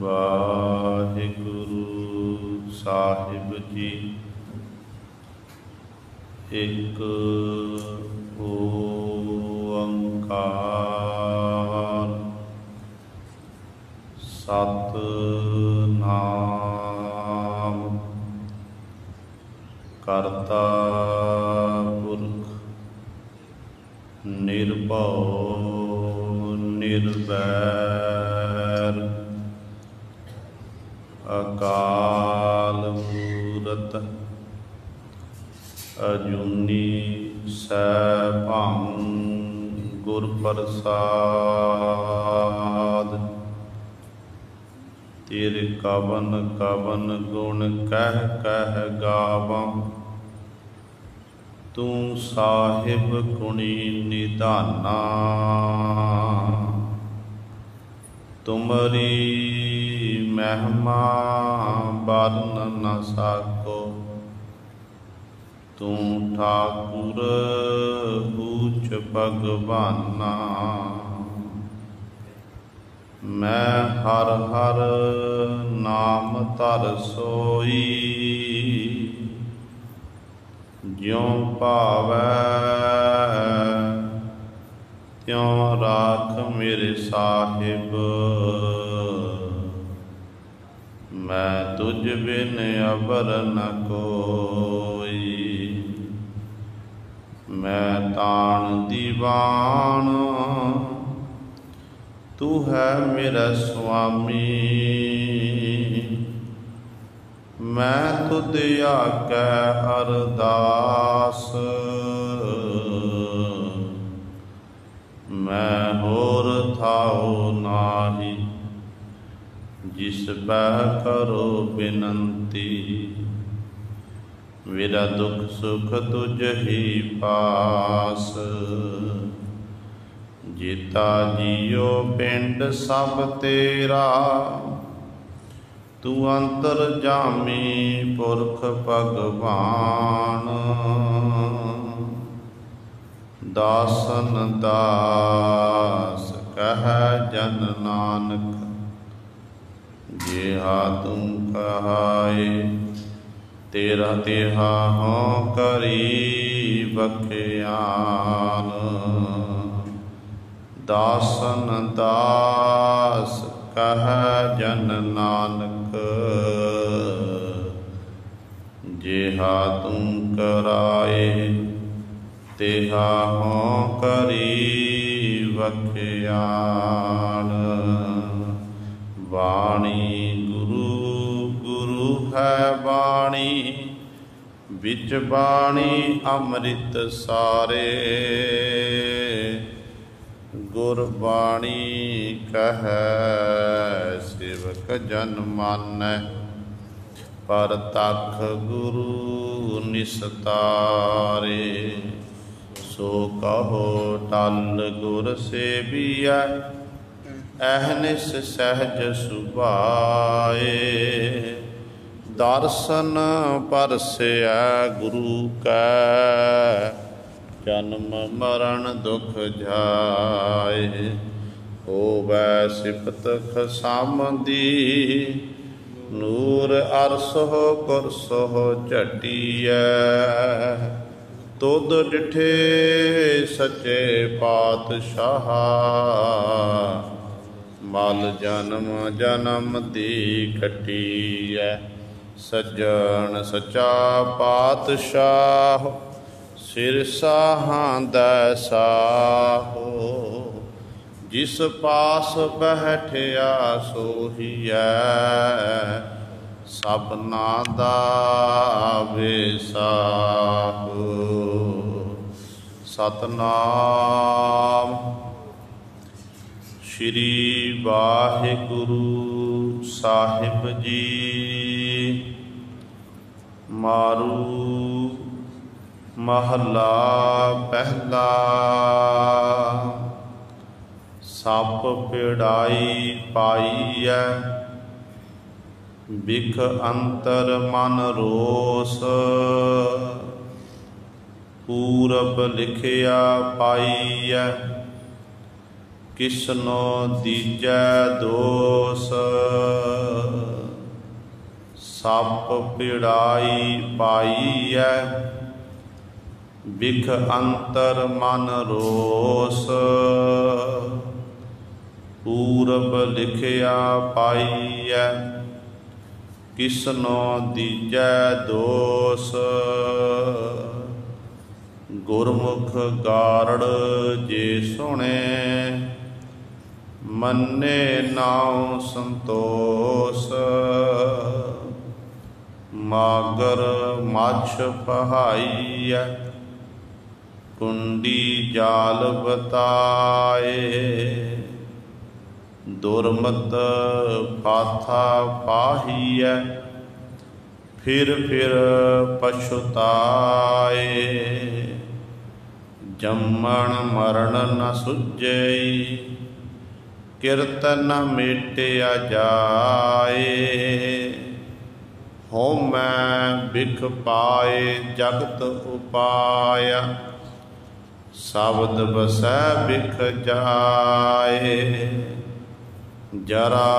ਵਾਹਿਗੁਰੂ ਸਾਹਿਬ ਜੀ। ਇੱਕ ਓੰਕਾਰ ਸਤਿਨਾਮ ਕਰਤਾ ਪੁਰਖ ਨਿਰਭਉ ਨਿਰਵੈਰ ਅਕਾਲ ਮੂਰਤ ਅਜੂਨੀ ਸੈਭੰ ਗੁਰ ਪ੍ਰਸਾਦ। ਤੇਰੇ ਕਵਨ ਕਵਨ ਗੁਣ ਕਹਿ ਕਹਿ ਗਾਵਾਂ, ਤੂੰ ਸਾਹਿਬ ਗੁਣੀ ਨਿਧਾਨਾ। ਤੁਮਰੀ ਮਹਿਮਾ ਵਰਨ ਨ ਸਾਕੋ, ਤੂੰ ਠਾਕੁਰ ਊਚ ਭਗਵਾਨਾ। ਮੈਂ ਹਰ ਹਰ ਨਾਮ ਧਰ ਸੋਈ, ਜਿਉ ਭਾਵੈ ਤਿਉ ਰਾਖ ਮੇਰੇ ਸਾਹਿਬ। ਮੈਂ ਤੁਝ ਬਿਨ ਅਵਰ ਨ ਕੋਈ, ਮੈਂ ਤਾਣ ਦੀਵਾਨ ਤੂੰ ਹੈ ਮੇਰਾ ਸੁਆਮੀ। ਮੈਂ ਤੁਧ ਆਗੈ ਅਰਦਾਸ, ਮੈਂ ਹੋਰ ਥਾਉ ਨਾਹੀ, ਜਿਸ ਪੈ ਕਰੋ ਬਿਨੰਤੀ। ਮੇਰਾ ਦੁੱਖ ਸੁਖ ਤੁਝ ਹੀ ਪਾਸ, ਜੀਤਾ ਜੀਓ ਪਿੰਡ ਸਭ ਤੇਰਾ। ਤੂੰ ਅੰਤਰਜਾਮੀ ਪੁਰਖ ਭਗਵਾਨ, ਦਾਸਨ ਦਾਸ ਕਹਿ ਜਨ ਨਾਨਕ। ਜਿਹਾ ਤੂੰ ਕਹਾਏ ਤੇਰਾ ਤਿਹਾ ਹੋਂ ਕਰੀ ਬਖਿਆਨ। ਦਾਸਨ ਦਾਸ ਕਹਿ ਜਨ ਨਾਨਕ, ਜਿਹਾ ਤੂੰ ਕਰਾਏ ਤਿਹਾ ਹੋਂ ਕਰੀ ਬਖਿਆਨ। ਬਾਣੀ ਗੁਰੂ ਗੁਰੂ ਹੈ ਬਾਣੀ, ਵਿੱਚ ਬਾਣੀ ਅੰਮ੍ਰਿਤ ਸਾਰੇ। ਗੁਰਬਾਣੀ ਕਹੈ ਸੇਵਕ ਜਨ ਮਾਨੈ, ਪਰਤਖ ਗੁਰੂ ਨਿਸਤਾਰੇ। ਸੋ ਕਹੋ ਟਲ ਗੁਰ ਸੇਵੀਐ, ਅਹਨਿਸ ਸਹਿਜ ਸੁਭਾਏ। ਦਰਸ਼ਨ ਪਰਸੈ ਗੁਰੂ ਕੈ, ਜਨਮ ਮਰਨ ਦੁਖ ਜਾਏ। ਹੋਵੈ ਸਿਫਤ ਖਸਾਮਦੀ, ਨੂਰ ਅਰਸੋ ਕੁਰਸੋ ਝਟੀਐ। ਤੁਧ ਡਿਠੇ ਸੱਚੇ ਪਾਤਸ਼ਾਹ, ਮਲ ਜਨਮ ਜਨਮ ਦੀ ਘਟੀਐ। ਸੱਜਣ ਸੱਚਾ ਪਾਤਸ਼ਾਹ, ਸਿਰ ਸਾਹਾਂ ਦਾ ਸਾਹੋ। ਜਿਸ ਪਾਸ ਬੈਠਿਆ ਸੋਹੀਐ, ਸਭਨਾ ਦਾ ਵਿਸਾਹੋ। ਸਤਿਨਾਮ ਸ਼੍ਰੀ ਵਾਹਿਗੁਰੂ ਸਾਹਿਬ ਜੀ। ਮਾਰੂ ਮਹੱਲਾ ਪਹਿਲਾ। ਸੱਪ ਪਿੜਾਈ ਪਾਈਐ, ਬਿਖ ਅੰਤਰ ਮਨ ਰੋਸ। ਪੂਰਬ ਲਿਖਿਆ ਪਾਈਐ, किसनो दीजै दोष, सप पिड़ाई पाईऐ, बिख अंतर मन रोस, पूरब लिखिया पाईऐ, किसनो दीजै दोष, गुरमुख गारड़ जे सुने, मन्ने नाम संतोष, मागर मछ पहाईऐ, कुंडी जाल बताए, दुर्मत फाथा पाहीऐ, फिर पछुताए, जम्मण मरण न सुझई, किरत न मेटिया जाए, होमै बिख पाए जगत उपाया, शब्द बसै बिख जाए, जरा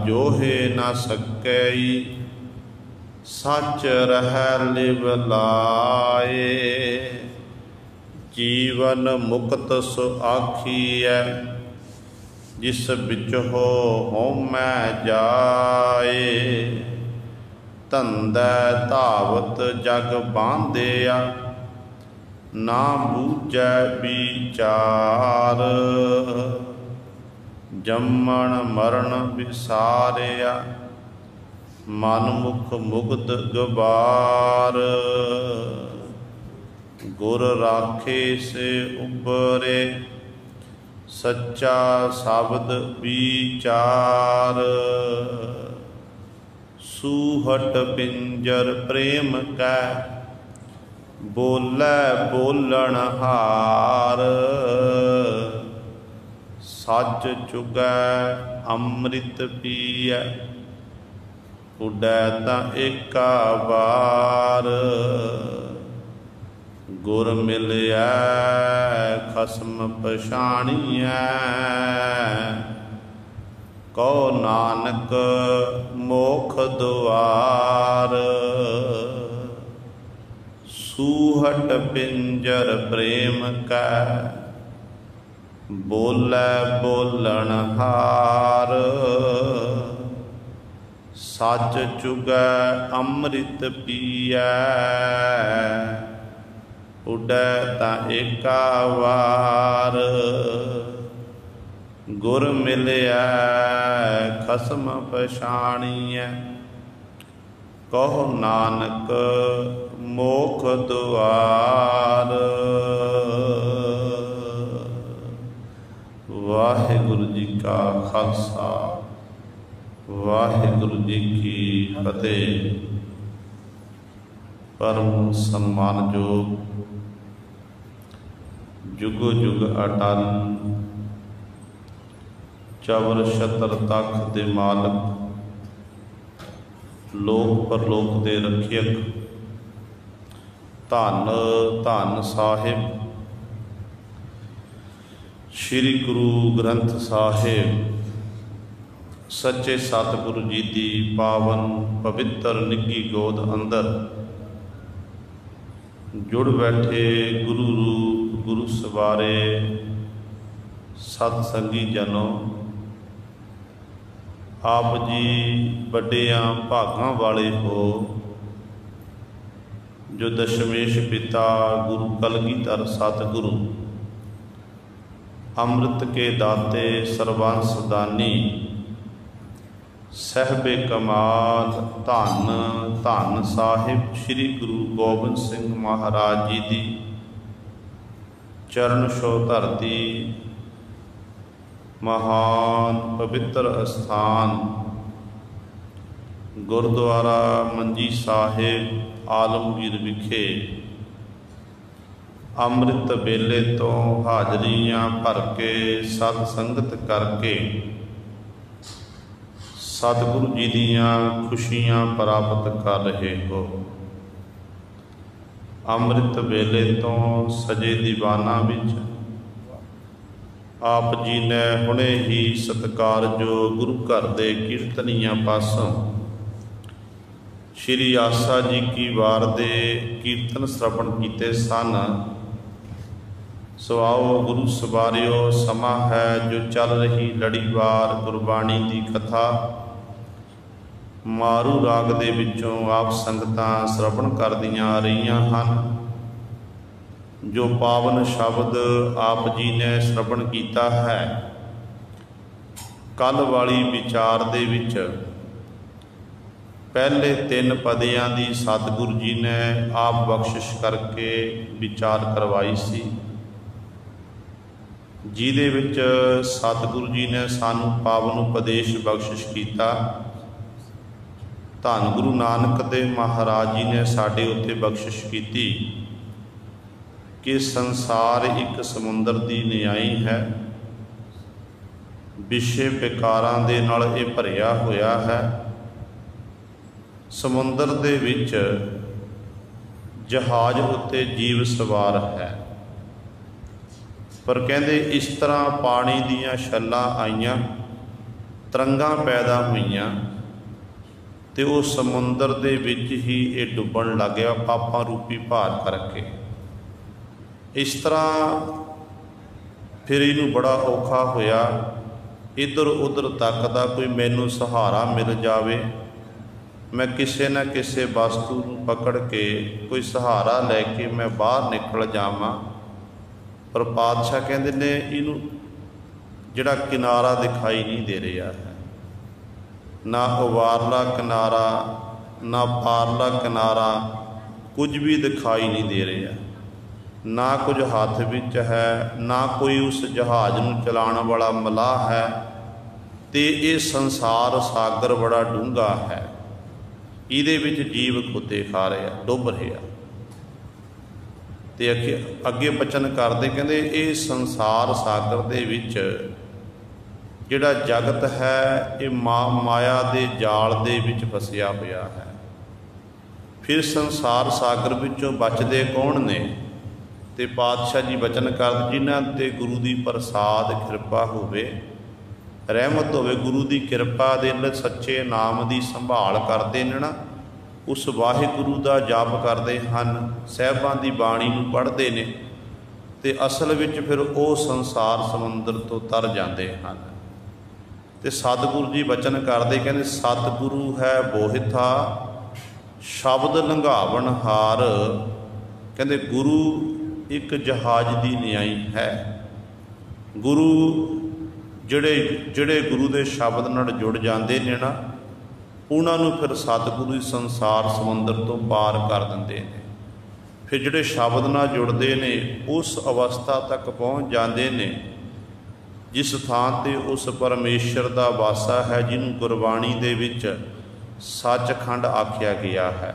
जोहे न सकई, सच रह लिव लाए, जीवन मुक्त सु आखिए, जिस बिच हो होमै जाए, धंधै धावत जग बांधिया, ना बूझै विचार, जम्मण मरण विसारिया, मन मुख मुग्ध गवार, गुर राखे से उबरे, सच्चा शब्द विचार, सूहट पिंजर प्रेम कै, बोलै बोलण हार, सच चुगै अमृत पीऐ, उडै तां एका बार, गुर मिलिया खसम पछाणिया, कहो नानक मोख दुआर, सूहट पिंजर प्रेम कै, बोलै बोलण हार, सच चुगै अमृत पीऐ, उडै तां एका वार, गुर मिलिया खसम पछाणिया, कहो नानक मोख दुआर। वाहिगुरु जी का खालसा, वाहिगुरु जी की फतेह। परम सम्मानयोग जुग जुग अटल चवर छत्र तख दे मालक, लोक परलोक दे रखियक, धन धन साहिब श्री गुरु ग्रंथ साहिब सच्चे सतगुरु जी की पावन पवित्र निੱਘੀ गोद अंदर जुड़ बैठे गुरु रूप गुरु सवारे सतसंगी जनों, आप जी बड़िया भागां वाले हो जो दशमेश पिता गुरु कलगीधर सतगुरु अमृत के दाते सर्वांस दानी सहबे कमाल धन धन साहिब श्री गुरु गोबिंद सिंह महाराज जी की चरण छो धरती महान पवित्र स्थान गुरुद्वारा मंजी साहिब आलमगीर विखे अमृत वेले तो हाजरियां भर के सत संगत करके सतगुरु जी दियां खुशियां प्राप्त कर रहे हो। अमृत वेले तो सजे दीवाना विच आप जी ने हुणे ही सत्कार जो गुरु घर दे कीर्तनिया पासों श्री आसा जी की वार दे कीर्तन श्रवण कीते सन। सो आओ गुरु सवारियो समा है जो चल रही लड़ीवार गुरबाणी की कथा। मारू राग दे विचों आप संगतां श्रवण करदियां रहियां हन। जो पावन शब्द आप जी ने श्रवण कीता है कल वाली विचार दे विच पहले 3 पदियां दी सतगुरु जी ने आप बख्शिश करके विचार करवाई सी, जिहदे विच सतगुरु जी ने सानू पावन उपदेश बख्शिश कीता। धन गुरु नानक देव महाराज जी ने साडे उत्ते बख्शिश कीती कि संसार एक समुंदर की न्याई है, विषे विकारां दे नाल इह भरिया होया है। समुंदर दे विच जहाज उत्ते जीव सवार है, पर कहंदे इस तरह पानी दीयां छल्लां आईयां, तरंगां पैदा होईयां ते वो समुंदर दे विच ही ये डुबण लग गया पापां रूपी भार करके। इस तरह फिर इनू बड़ा औखा होया, इधर उधर तकदा कोई मैनू सहारा मिल जावे, मैं किसी न किसी वस्तु पकड़ के कोई सहारा लैके मैं बाहर निकल जावां। पर पातशाह कहते ने इनू जिहड़ा किनारा दिखाई नहीं दे रहा है, ना उवारला किनारा ना पारला किनारा, कुछ भी दिखाई नहीं दे रहा, ना कुछ हाथ विच है, ना कोई उस जहाज़ नूं चलाने वाला मलाह है। ते ये संसार सागर बड़ा डूंगा है, इहदे विच जीव खुदे खा रहा डुब रहा। ते अगे बचन करते कहते ये संसार सागर दे विच जिहड़ा जगत है ये माया दे जाल दे विच फसिया होया है। फिर संसार सागर विचों बचदे कौन ने? ते पातशाह जी बचन कर जिन्हां ते गुरु की प्रसाद कृपा होवे, रहमत होवे, गुरु की कृपा दे सच्चे नाम की संभाल करते ने ना, उस वाहिगुरु का जाप करते हैं, साहिबां की बाणी नूं पढ़ते ने, ते असल विच फिर वो संसार समुंदर तो तर जाते हैं। ते सतगुरु जी बचन करते कहते सतगुरु है बोहिथा शब्द लंघावन हार। कहते गुरु एक जहाज की न्याई है। गुरु जिहड़े गुरु के शब्द नाल जुड़ जाते हैं ना, उन्होंने फिर सतगुरु संसार समुंदर तो पार कर देंदे ने। फिर जिहड़े शब्द नाल जुड़ते हैं उस अवस्था तक पहुँच जाते हैं जिस थान ते उस परमेश्वर का वासा है, जिन्होंने गुरबाणी दे विच सचखंड आख्या गया है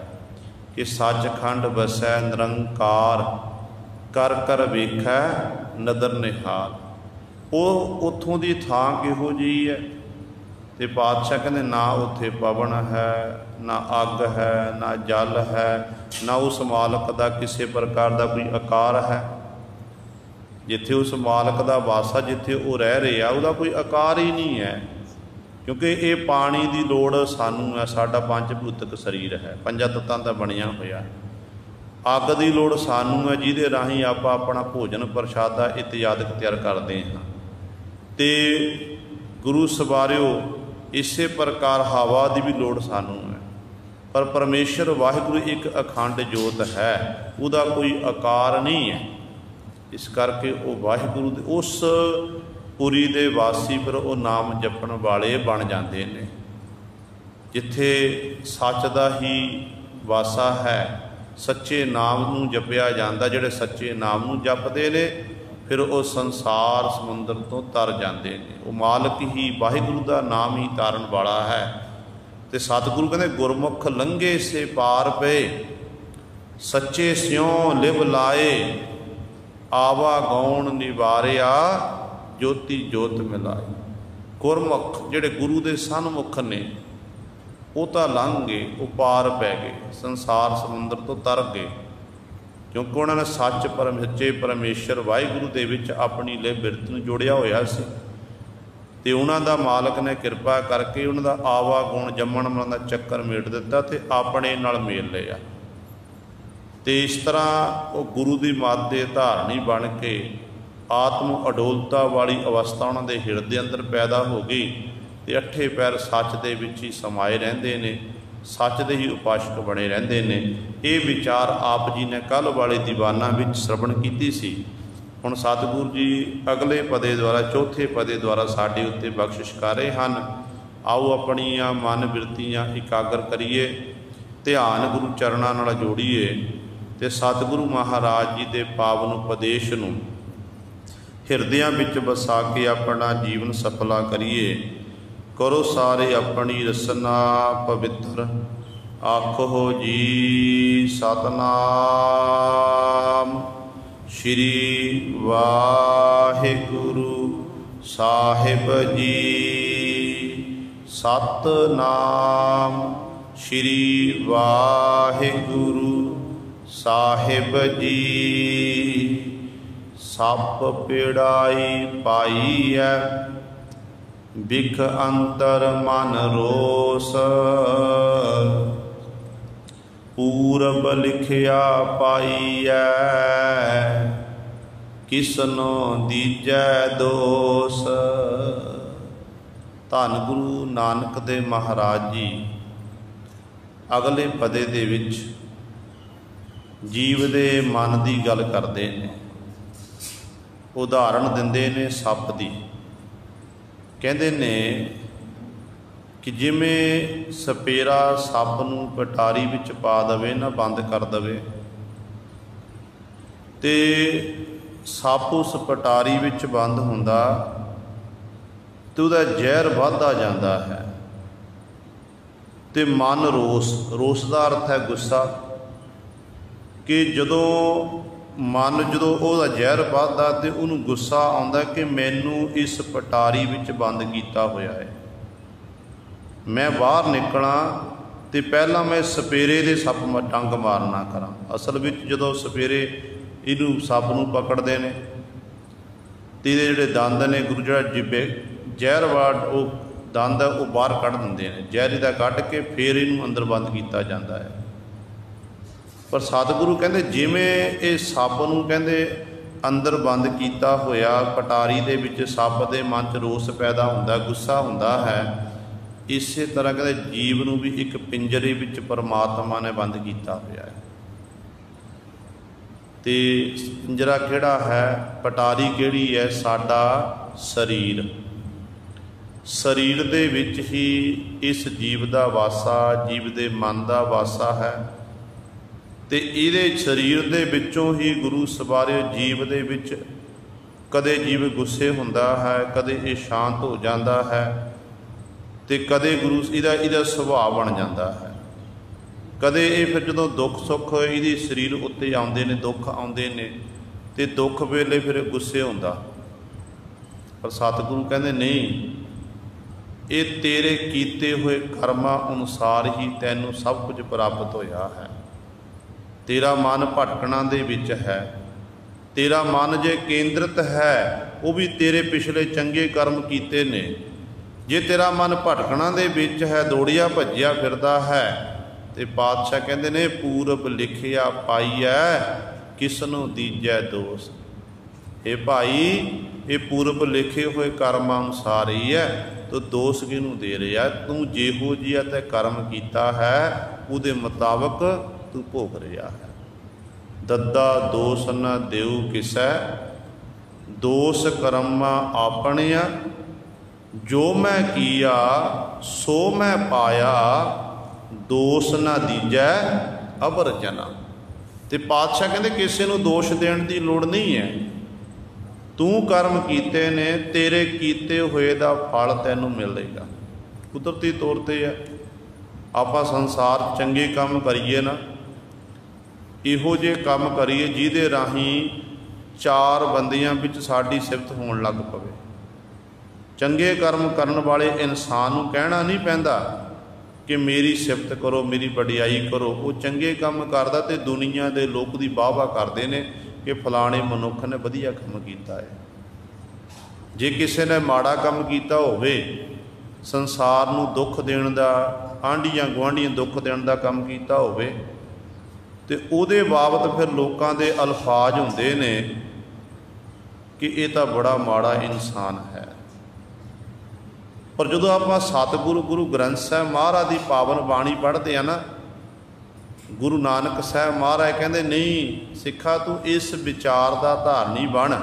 कि सचखंड वसै निरंकार कर कर वेखै नदर निहाल। वो उत्थों की थां किहो जी है? तो पातशाह कहते ना उत्थे पवन है, ना अग है, ना जल है, ना उस मालक का किसी प्रकार का कोई आकार है। जिथे उस मालक का वासा जिथे वो रह रहा उसका कोई आकार ही नहीं है, क्योंकि ये पानी की लोड़ सानू है, साडा पंज भूतक शरीर है, 5 तत्तां दा बनिया होया। अग की लोड़ सानू है, जिहदे राही आप अपना भोजन प्रशादा इत्यादि तैयार करते हैं। तो गुरु सवारियो इस प्रकार हवा की भी लोड़ सानू है, पर परमेश्वर वाहिगुरु एक अखंड जोत है, उसका कोई आकार नहीं है। इस करके वो वाहिगुरु उस पुरी दे वासी फिर वो नाम जपण वाले बन जाते हैं। जिथे सच का ही वासा है, सच्चे नाम नूं जपिया जाता, जिहड़े सच्चे नाम नूं जपदे ने फिर वो संसार समुंदर तो तर जाते हैं। वो मालक ही वाहिगुरु का नाम ही तारन वाला है। तो सतगुरु कहते गुरमुख लंघे से पार पे, सच्चे स्यों लिव लाए, आवा गौण निवारिया ज्योति जोत मिलाए। गुरमुख जिहड़े गुरु के सन्मुख ने वो तो लंघ गए, वो पार पै गए, संसार समुंदर तो तर गए। क्योंकि उन्होंने सच सच्चे परमेश्वर वाहिगुरू दे विच अपनी ले बिरत नूं जोड़िया होया सी ते उन्हां दा मालक ने किरपा करके उन्हां दा आवागुण जम्मण मरण दा चक्कर मेट दिता ते अपने नाल मेल लिया। तो इस तरह वो गुरु की मत के धारणी बन के आत्म अडोलता वाली अवस्था उन्होंने हिरदे अंदर पैदा हो गई तो अठे पैर सच दे विच ही समाए रहंदे ने, सच दे ही उपासक बने रहंदे ने। ये विचार आप जी ने कल वाले दीवाना विच श्रवण कीती सी। हुण सतगुरु जी अगले पदे द्वारा चौथे पदे द्वारा साडे उत्ते बख्शिश कर रहे हैं। आओ अपनियां मन बिरतियां इकागर करिए, ध्यान गुरु चरणां नाल जोड़ीए ते सतगुरु महाराज जी के पावन उपदेश नूं हिरदियां विच वसा के अपना जीवन सफला करिए। करो सारे अपनी रसना पवित्र, आखो जी सतनाम श्री वाहिगुरु साहिब जी। सतनाम श्री वाहिगुरु साहिब जी। सप पिड़ाई पाई है, बिख अंतर मन रोस। पूरब लिखिया पाईऐ, किसनो दीजै दोष। धन गुरु नानक देव महाराज जी अगले पदे दे विच जीव दे मन की गल करते हैं। उदाहरण दिंदे ने सप की, कहते ने कि जिमें सपेरा सप नूं पटारी विच पा दवे ना, बंद कर दवे, ते सप उस पटारी विच बंद हुंदा ते उहदा जहर वधदा जांदा है। ते मन रोस, रोस का अर्थ है गुस्सा, कि जदों मन जदों उहदा जहर वधदा ते उहनूं गुस्सा आउंदा कि मैनूं इस पटारी विच बंद कीता होया है, मैं बाहर निकला तो पहला मैं सपेरे दे सप डंग मारना करा। असल में जदों सपेरे इनू सप नूं पकड़ते हैं तो ये जोड़े दंद ने गुरु जो जिबे जहर वाला वो दंद है वो बाहर कढ़ देंगे हैं, जहर का कढ़ के फिर इनू अंदर बंद किया जाता है। पर सतगुरु कहते जिमें ये सप नूं कहते अंदर बंद किया होया पटारी दे विच सप दे मन च रोस पैदा हुंदा, गुस्सा हुंदा है, इस तरह कहते जीव नूं भी एक पिंजरे विच परमात्मा ने बंद किया होया है। ते पिंजरा किहड़ा है, पटारी किहड़ी है, साडा शरीर। शरीर दे विच ही इस जीव दा वासा, जीव दे मन दा वासा है। ते इहदे शरीर दे विचों ही गुरु सवारे जीव दे विच कदे जीव गुस्से हुंदा है, कदे ये शांत हो जाता है, तो कदे गुरु इहदा सुभाव बन जाता है। कदे ये फिर जो दुख सुख ये शरीर उत्ते आउंदे ने, दुख आउंदे ने, ते दुख वेले फिर गुस्से हुंदा। पर सतगुरु कहंदे नहीं, ये तेरे कीते हुए कर्मां अनुसार ही तैनूं सब कुछ प्राप्त होया है। तेरा मन भटकना दे विच है, तेरा मन जे केंद्रित है वो भी तेरे पिछले चंगे कर्म कीते ने। जे तेरा मन भटकना दे विच है, दौड़िया भज्जिया फिरदा है, तो पातशाह कहते ने पूरब लिखिया पाईऐ, किसनों दीजै दोष। ये भाई ये पूरब लिखे हुए कर्म अनुसार ही है, तो दोष किनू दे रहा, तू जेहो जिहा ते कर्म कीता है उहदे मुताबक तू भोग रहा है। दद्दा दोष न देऊ किसै, दोष कर्मा आपणिया, जो मैं किया सो मैं पाया, दोष ना दीजै अबर जना। तो पातशाह कहते किसी को दोष देने की लोड़ नहीं है, तू कर्म कीते ने, तेरे कीते हुए दा फल तैनूं मिलेगा। कुदरती तौर पर है, आपां संसार चंगे काम करिए ना, इहो जे काम करिए जिहदे राही चार बंदियां विच साडी सिफत होण लग पवे। चंगे कर्म करन वाले इंसान नूं कहना नहीं पैंदा कि मेरी सिफत करो, मेरी वडियाई करो। वो चंगे काम करदा ते दुनिया के लोग दी वाह वाह करते हैं कि फलाने मनुख ने वधिया काम किया है। जे किसी ने माड़ा काम किया होवे, संसार नूं दुख देण दा, आंढियां गुआंढियां दुख देण दा काम किया होवे, ते उहदे बाबत फिर लोकां दे अल्फाज हुंदे ने कि ये तो बड़ा माड़ा इंसान है। पर जो आप सतगुरु गुरु ग्रंथ साहब महाराज की पावन बाणी पढ़ते हैं ना, गुरु नानक साहब महाराज कहते नहीं सिखा तू इस विचार का धारनी बन,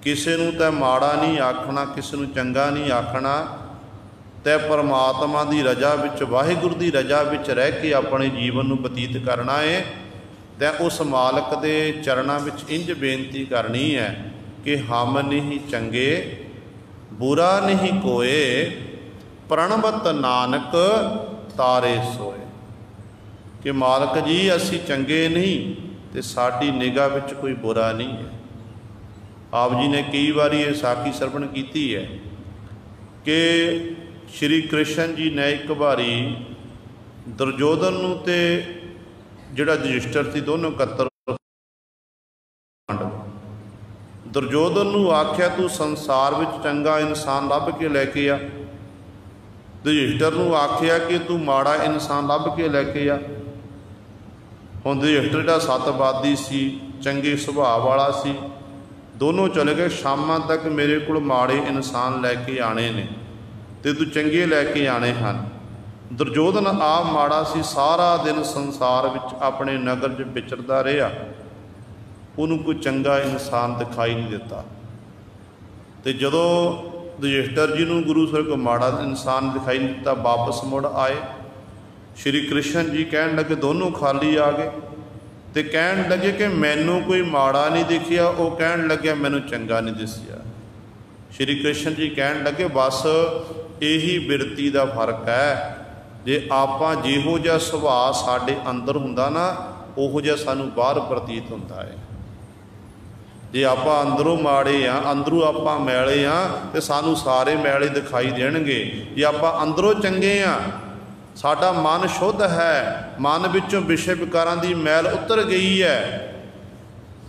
किसी नूं तै माड़ा नहीं आखना, किसी नूं चंगा नहीं आखना, तै परमात्मा की रजा विच वाहिगुरू की रजा विच रह के अपने जीवन नूं बतीत करना है। तै उस मालक के चरणों विच इंज बेनती करनी है कि हम नहीं चंगे बुरा नहीं कोए, प्रणवत नानक तारे सोए। कि मालक जी असी चंगे नहीं तो साड़ी निगाह विच कोई बुरा नहीं है। आप जी ने कई बार ये साखी सरवण की है कि श्री कृष्ण जी ने एक बारी दुर्योधन नूं ते जिहड़ा युधिष्ठिर सी दोनों कत्तर, दुर्योधन नूं आख्या तू संसार विच चंगा इंसान लभ के लैके आ, युधिष्ठिर नूं आख्या कि तू माड़ा इंसान लभ के लैके आ। हुण युधिष्ठिर जिहड़ा सतवादी सी, चंगे सुभाव वाला सी, दोनों चले गए। शामां तक मेरे को माड़े इंसान लैके आने ने ते तू चंगे लैके आने हैं। दुर्योधन आप माड़ा सी, सारा दिन संसार विच अपने नगर च विचरदा रहा, उन्होंने कोई चंगा इंसान दिखाई नहीं दिता। तो जदों युधिष्ठिर जी नूं गुरु ਸਾਹਿਬ को माड़ा इंसान दिखाई नहीं दिता, वापस मुड़ आए। श्री कृष्ण जी कहन लगे, दोनों खाली आ गए, तो कहन लगे कि मैनू कोई माड़ा नहीं दिखिया, वो कहन लगे मैनू चंगा नहीं दिसिया। श्री कृष्ण जी कहन लगे बस यही बिरती का फर्क है, जे आपां जिहो जिहा सुभाव साडे अंदर हुंदा ना, उहो जिहा सानू बाहर प्रतीत हुंदा है। जे आपां अंदरों माड़े हाँ, अंदरों आपां मैले हाँ, तो सानू सारे मैले दिखाई देणगे। जे आपां अंदरों चंगे हाँ, साडा मन शुद्ध है, मन विचों विषय विकारां दी मैल उतर गई है,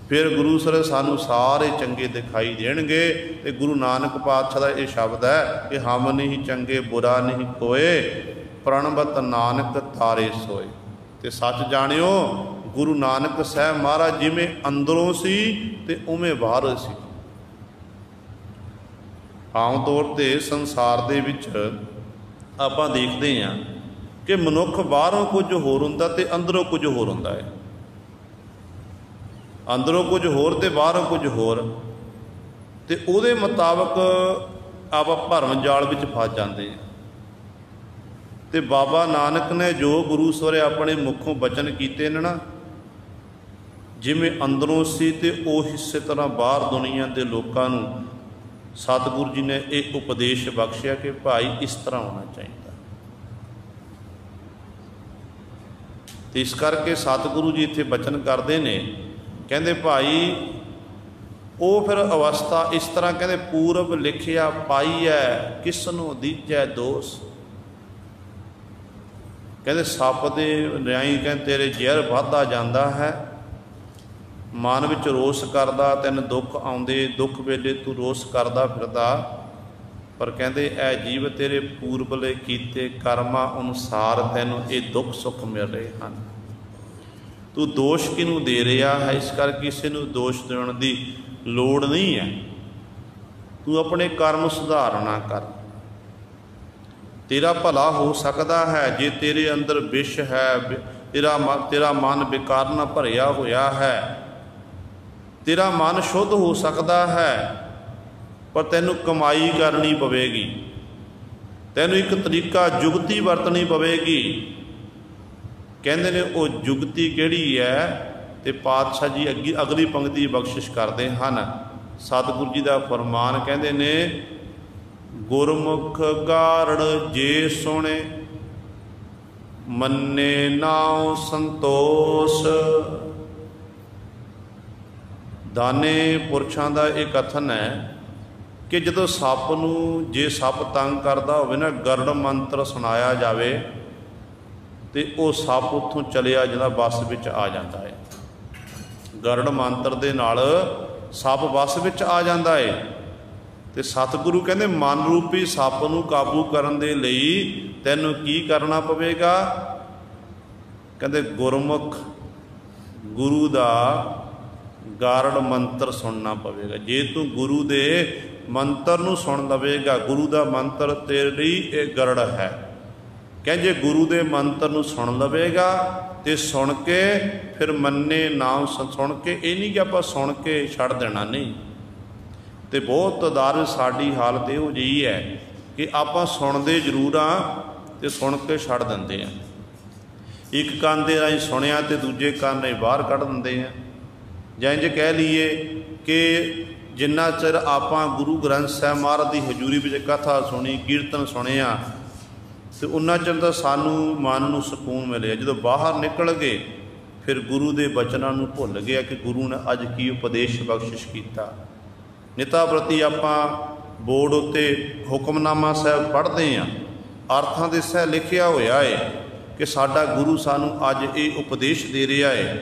फिर गुरु सर सानू सारे चंगे दिखाई देणगे। ते गुरु नानक पातशाह का यह शब्द है कि हम नहीं चंगे बुरा नहीं कोए, प्रणवत नानक तारे सोए। ते सच जाणियो गुरु नानक साहब महाराज जिमें अंदरों सी ते उवें बाहर सी। आम तौर पर संसार दे विच आपां देखते हैं कि मनुख बाहरों कुछ होर हुंदा ते अंदरों कुछ होर हुंदा है, अंदरों कुछ होर ते बाहरों कुछ होर, ते उहदे मुताबक आप भरम जाल विच फस जाते हैं। ते बाबा नानक ने जो गुरु सवरे अपने मुखों बचन किए ने ना, जिमें अंदरों सी ते वो इस तरह बाहर दुनिया के लोगों नूं सतगुरु जी ने एक उपदेश बख्शिया कि भाई इस तरह होना चाहिए। तो इस करके सतगुरु जी इत्थे बचन करते हैं, कहते भाई वो फिर अवस्था इस तरह कहते पूरब लिखिया पाई है किसनों दीजै दोष। कहते सप दे न्याई कहते तेरे जहर वाधा जाता है, मन विच रोस करदा, तैन दुख आउंदे, दुख वेले तू रोस करदा फिरदा, पर कहते ऐ जीव तेरे पूर्वले कीते कर्मां अनुसार तैनूं ये दुख सुख मिल रहे हैं। तू दोष किनू दे रहा है, इस कर किसी नूं दोष देण दी लोड़ नहीं है। तू अपने कर्म सुधारना कर, तेरा भला हो सकता है। जे तेरे अंदर विष है, तेरा मन विकार नाल भरिया होया है, तेरा मन शुद्ध हो सकता है, पर तैनूं कमाई करनी पवेगी, तैनूं एक तरीका जुगती वरतनी पवेगी। कहते ने वो जुगती किहड़ी है, तो पातशाह जी अगली पंक्ति बख्शिश करते हैं। सतगुरु जी का फरमान कहते ने, गुरमुख गारड़ जे सुने मन्ने नाउ संतोष। दाने पुरशों का एक कथन है कि जदों सप नूं जे सप तंग करदा होवे ना, गरड़ मंत्र सुनाया जावे तो वह सप उत्थों चलिया जिहड़ा बस विच आ जाता है। गरड़ मंत्र दे नाल सप बस विच आ जाता है। तो सतगुरु कहते मन रूपी सप नूं काबू करन दे लई तैनूं की करना पवेगा। कहते गुरमुख गुरु दा गारड़ मंत्र सुनना पवेगा। जे तू गुरु दे मंत्र नूं सुन लवेगा, गुरु दा मंत्र तेरे लई एक गरड़ है। कह जे गुरु दे मंत्र नूं सुन लवेगा तो सुन के फिर मन्ने नाम सुन के, ये नहीं कि आप सुन के छड़ देना, नहीं। तो बहुत उदाहरण साड़ी हालत इहो जी है कि आप सुनते जरूर हाँ तो सुन के छड़ देंदे हैं। एक कान दे राही सुनिया तो दूजे कान राही बाहर कढ़ देंदे हैं। जां इंज कह लीए कि जिन्ना चिर आपां गुरु ग्रंथ साहिब महाराज की हजूरी में कथा सुनी, कीर्तन सुनिया, तो उन्ना चिर तो सानू मन नूं सुकून मिले। जो बाहर निकल गए फिर गुरु के बचनों नूं भुल गया कि गुरु ने अज की उपदेश बख्शिश किया। निता प्रति आपां बोर्ड उत्ते हुक्मनामा साहिब पढ़ते हैं, अर्थां दे सह लिखिया होया है कि साडा गुरु सानू अज ये उपदेश दे रहा है।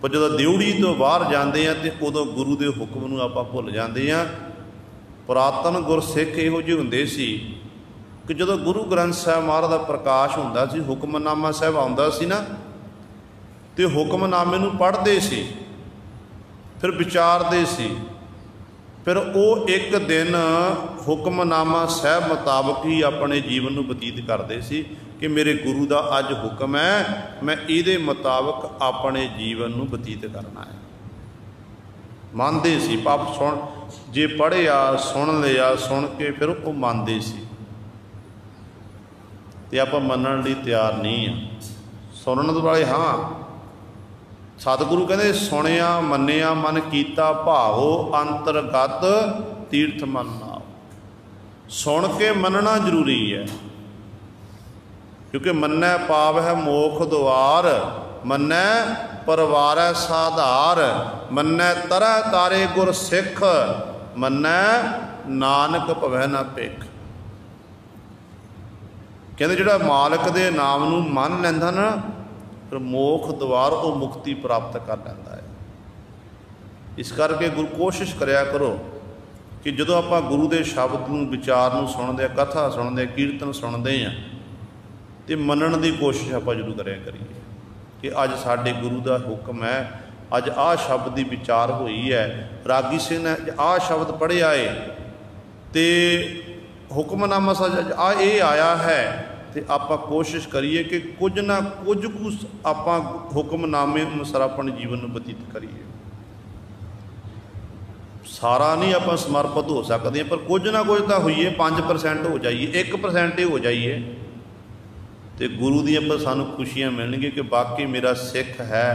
पर जो दिउड़ी तो बाहर जाते हैं तो उदों गुरु के हुक्म नूं आपां भुल जाते हैं। पुरातन गुरसिख इहो जिहे हुंदे सी कि जो गुरु ग्रंथ साहिब महाराज का प्रकाश हुंदा सी, हुक्मनामा साहिब आउंदा सी ना, तो हुक्मनामे नूं पढ़दे सी, फिर विचारदे सी, फिर वो एक दिन हुक्मनामा साहिब मुताबक ही अपने जीवन नूं बतीत करते सी कि मेरे गुरु का अज हुक्म है, मैं ये मुताबक अपने जीवन नूं बतीत करना है। मानते सी पाप सुन जे पढ़िया सुन लिया, सुन के फिर वो मानते सी। तो आप मनण लई तैयार नहीं हाँ, सुनने वाले हाँ। सतगुरु कहते सुनिया मन्निया मन कीता भावो, अंतरगत तीर्थ मन नाओ। सुन के मनना जरूरी है, क्योंकि मन्नै पाव है मोख द्वार, मन्नै परवार है साधार, मन्नै तरह तारे गुर सिख, मन्नै नानक भवै ना भिख। कहते जिहड़ा मालिक दे नाम नूं मन लैंदा ना, फिर मोख द्वार वो मुक्ति प्राप्त कर लैंदा है। इस करके गुरु कोशिश करया करो कि जदों आपां गुरु दे शब्द नूं विचार नूं सुणदे, कथा सुणदे, कीर्तन सुणदे हैं तो मनण की कोशिश आप जरूर करिए कि अज साडे गुरु का हुक्म है, अज आ शब्द की विचार हुई है, रागी सिंह ने आ शब्द पढ़िया है, तो हुक्मनामा सच आ ये आया है। तो आप कोशिश करिए कि कुछ ना कुछ आप हुक्मनामे अनुसार अपने जीवन में बतीत करिए। सारा नहीं आप समर्पित हो सकते, पर कुछ ना कुछ तो होइए, 5% हो जाइए, 1% ही हो जाइए, तो गुरु दी पर सानू खुशियाँ मिलणगियां कि बाकी मेरा सिख है,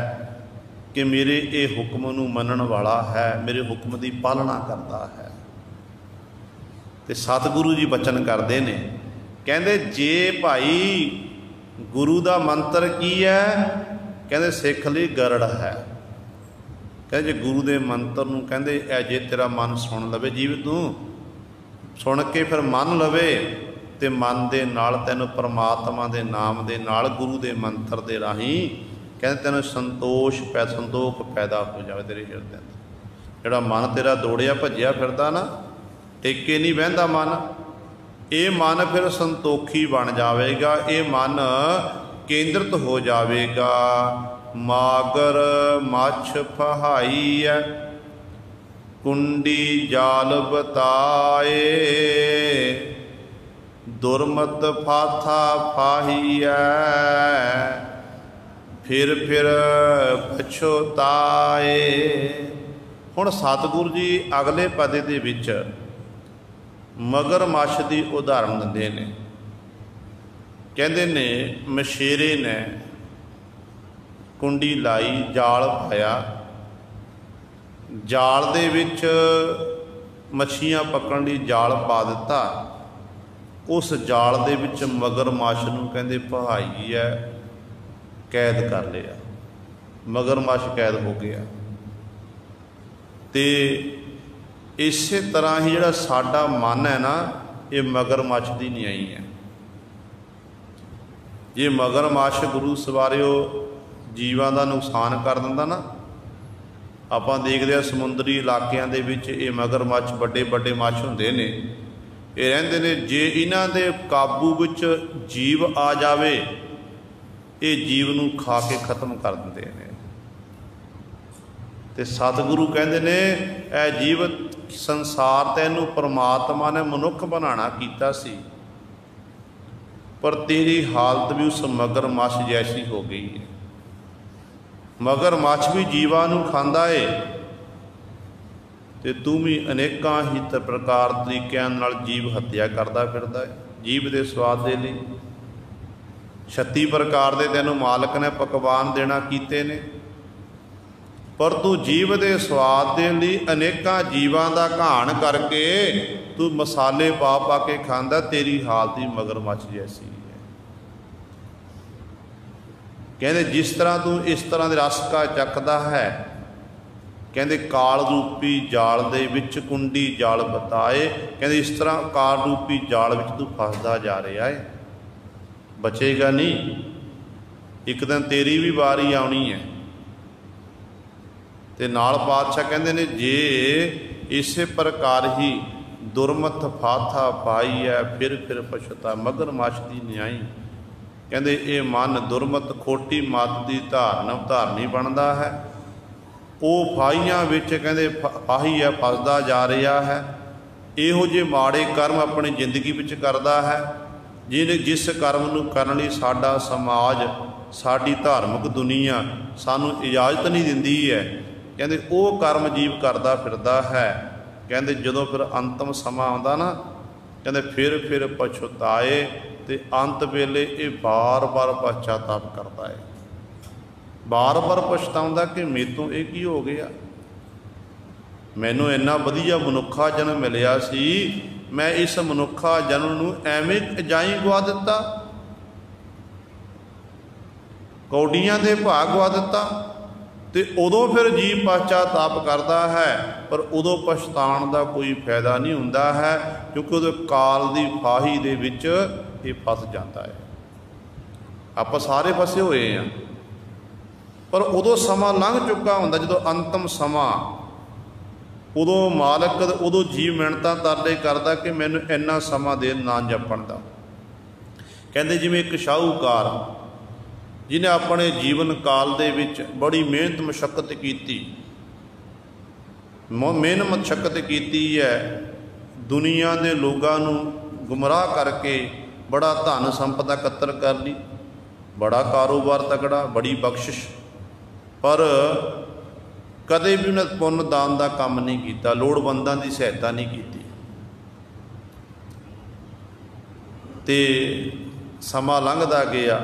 कि मेरे ये हुक्म नूं मनण वाला है, मेरे हुक्म की पालना करता है। तो सतगुरु जी बचन करते हैं, कहते जे भाई गुरु का मंत्र की है, कहते सिख लई गरड़ है। कहते जे गुरु के मंत्र नूं कहते जे तेरा मन सुन लवे, जीव तू सुन के फिर मन लवे, तो मन के नाल तैनूं परमात्मा के नाम के नाल गुरु के मंत्र के राही कहते तैनूं संतोख पैदा हो जाए तेरे हिरदे। जिहड़ा मन तेरा दौड़िया भजिया फिरदा ना, टेके नहीं बहंदा मन, ये मन फिर संतोखी बन जाएगा, ये मन केंद्रित हो जाएगा। मागर मछ फहाई है, कुंडी जाल बताए, दुरमत फाथा फाहिया, फिर पछोताए। हुण सतगुरु जी अगले पदे दे विच मगरमच्छ की उदाहरण दिंदे ने। कहते ने मछेरे ने कुंडी लाई, जाल पाया, जाल दे विच मछियां पकड़न लई जाल पा दिता, उस जाल दे विच मगरमच्छ नूं कहंदे पहाई है, कैद कर लिया, मगरमच्छ कैद हो गया। ते इसे तरह ही जिहड़ा साडा मन है ना, ये मगरमच्छ की नियाई है। जे मगरमच्छ गुरु सवारिओ जीवां दा नुकसान कर दिंदा ना, आपां देखदे आ समुंदरी इलाकिਆਂ ਦੇ ਵਿੱਚ ਇਹ मगरमच्छ ਵੱਡੇ ਵੱਡੇ मच्छ ਹੁੰਦੇ ਨੇ, ਇਹ ਰਹਿੰਦੇ ਨੇ। ਜੇ ਇਹਨਾਂ ਦੇ ਕਾਬੂ ਵਿੱਚ ਜੀਵ ਆ ਜਾਵੇ, ਇਹ ਜੀਵ ਨੂੰ ਖਾ ਕੇ ਖਤਮ ਕਰ ਦਿੰਦੇ ਨੇ। ਤੇ ਸਤਿਗੁਰੂ ਕਹਿੰਦੇ ਨੇ ਇਹ ਜੀਵ ਸੰਸਾਰ ਤੈਨੂੰ परमात्मा ने मनुख बनाना कीता सी, पर तेरी हालत भी उस मगरमच्छ जैसी हो गई है। मगरमच्छ भी जीवां नूं खांदा है, ते तू भी अनेकां ही प्रकार तरीकों नाल जीव हत्या करदा फिरदा है जीव दे स्वाद दे लई। 36 प्रकार दे तैनूं मालक ने पकवान देना कीते ने, पर तू जीव दे स्वाद दे लई अनेकां जीवां दा घाण करके तू मसाले पा पा के खांदा। तेरी हालत ही मगरमच्छ जैसी है। कहते जिस तरह तू इस तरह दे रस का चखदा है, कहते काल रूपी जाल दे विच कुंडी जाल बताए, कहते इस तरह काल रूपी जाल विच तू फसदा जा रहा है, बचेगा नहीं। एक दिन तेरी भी वारी आनी है। ते नाल पातशाह कहते ने जे इसे प्रकार ही दुरमत फाथा पाई है, फिर पछता मगरमच्छ की न्याई। कहते ये मन दुरमत खोटी मत की धारनी बनता है, वो फाइयां विच कहते फाही है फसदा जा रहा है। इहो जे माड़े कर्म अपनी जिंदगी विच करदा है, जिस कर्म नूं करन लई साडा समाज साडी धार्मिक दुनिया सानू इजाजत नहीं दिंदी है, कहते वो कर्म जीव करदा फिरदा है। कहते जदों फिर अंतिम समा आउंदा ना, कहते फिर पछताए, ते अंत वेले ये बार बार पश्चाताप करता है, बार बार पछताउंदा कि मेरे तो ये की हो गया। मैनू इन्ना वधिया मनुखा जन्म मिलिया सी, मैं इस मनुखा जन्म नूं एवें अजाई गवा दिता, कौडियां दे भाग गवा दिता। तो उदों फिर जीव पश्चाताप करता है, पर उदों पछताण का कोई फायदा नहीं हुंदा है, क्योंकि उदों काल की फाही दे विच ये फस जाता है। आपां सारे फसे हुए हैं, पर उदों समा लंघ चुका हुंदा, जदों अंतिम समा उदों मालक उदों जीव मिन्नतां तरले करदा कि मैनूं इन्ना समा दे ना जपण दा। कहंदे जिवें एक शाहूकार जिन्हें अपने जीवन काल दे विच बड़ी मेहनत मशक्कत की, मेहनत मशक्कत की है, दुनिया के लोगों नूं गुमराह करके बड़ा धन संपदा इकत्तर कर ली, बड़ा कारोबार तगड़ा, बड़ी बख्शिश, पर कदे भी उन्हें पुण्य दान का काम नहीं किया, लोड़वंदां की सहायता नहीं की। ते समा लंघदा गया,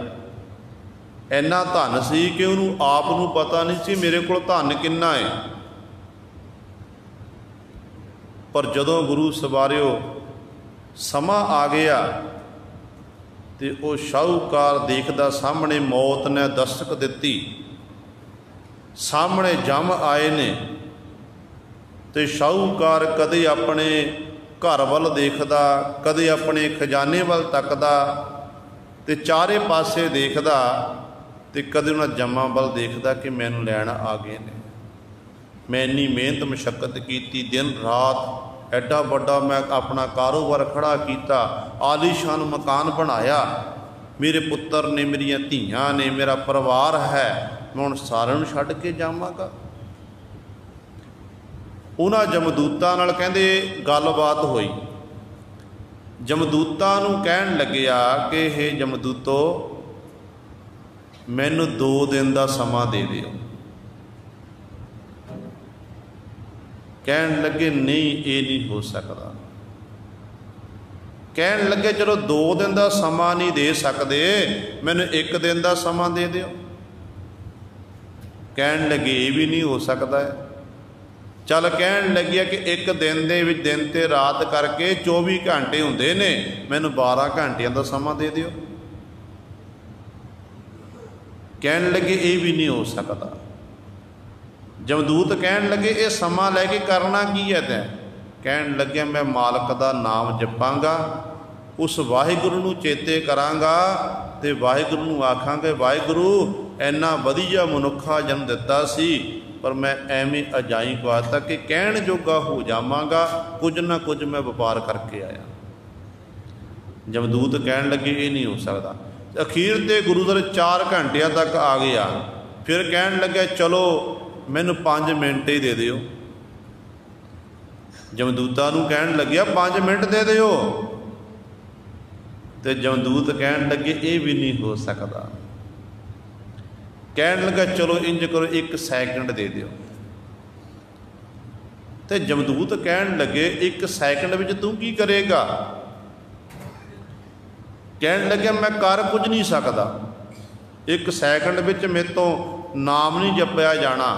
इन्ना धन सी कि उन्होंने आप नूं पता नहीं सी मेरे को धन किन्ना है। पर जदों गुरु सवारिओ समा आ गया, तो वह शाहूकार देखदा सामने मौत ने दस्तक दिती, सामने जम आए ने। तो शाहूकार कदे अपने घर वल देखदा, कदे अपने खजाने वल तकदा, तो चारे पासे देखदा, तो कदे उन्हें जम्मा वल देखदा कि मैनूं लैण आ गए ने। मैं इन्नी मेहनत मशक्कत की, दिन रात एडा बड़ा मैं अपना कारोबार खड़ा किया, आलीशान मकान बनाया, मेरे पुत्र ने, मेरिया धीआं ने, मेरा परिवार है, मैं हुण सारिआं नूं छड्ड के जावांगा। उन्हां जमदूतां नाल कहंदे गलबात होई। जमदूतां नूं कहण लग्गिया कि हे जमदूतो, मैनूं 2 दिन का समा दे दिओ। कहण लगे नहीं, ये नहीं हो सकता। कहण लगे चलो 2 दिन का समा नहीं दे सकते, मैनूं 1 दिन का समा दे दिओ। कहण लगे ये भी नहीं हो सकता है। चल कहण लगिया कि 1 दिन दे विच दिन ते रात करके 24 घंटे हुंदे ने, मैनूं 12 घंटिया का समा दे दिओ। कहण लगे ये भी नहीं हो सकता। जमदूत कहण लगे ये समा लैके करना की है तैं? कहन लग्या मैं मालक दा नाम जपांगा, उस वाहिगुरू नूं चेते करांगा ते वाहिगुरू नूं आखांगे वाहिगुरू इन्ना वधिया मनुखा जन्म दिता सी, पर मैं एवें अजाई गवाता कि कहण जोगा हो जावांगा, कुछ ना कुछ मैं व्यापार करके आया। जमदूत कहण लगे ये नहीं हो सकता। अखीर ते गुरुद्वारे 4 घंटिया तक आ गया, फिर कहण लगे चलो मैनू 5 मिनट ही दे दिओ। जमदूतां नूं कहण लग्या 5 मिनट दे दिओ, ते जमदूत कहण लगे ये भी नहीं हो सकता। कहण लगा चलो इंज करो 1 सैकंड दे दिओ। ते जमदूत कहण लगे 1 सैकंड विच तू की करेगा? कहण लगे मैं कर कुछ नहीं सकता, 1 सैकंड विच मेरे तो नाम नहीं जपया जाना,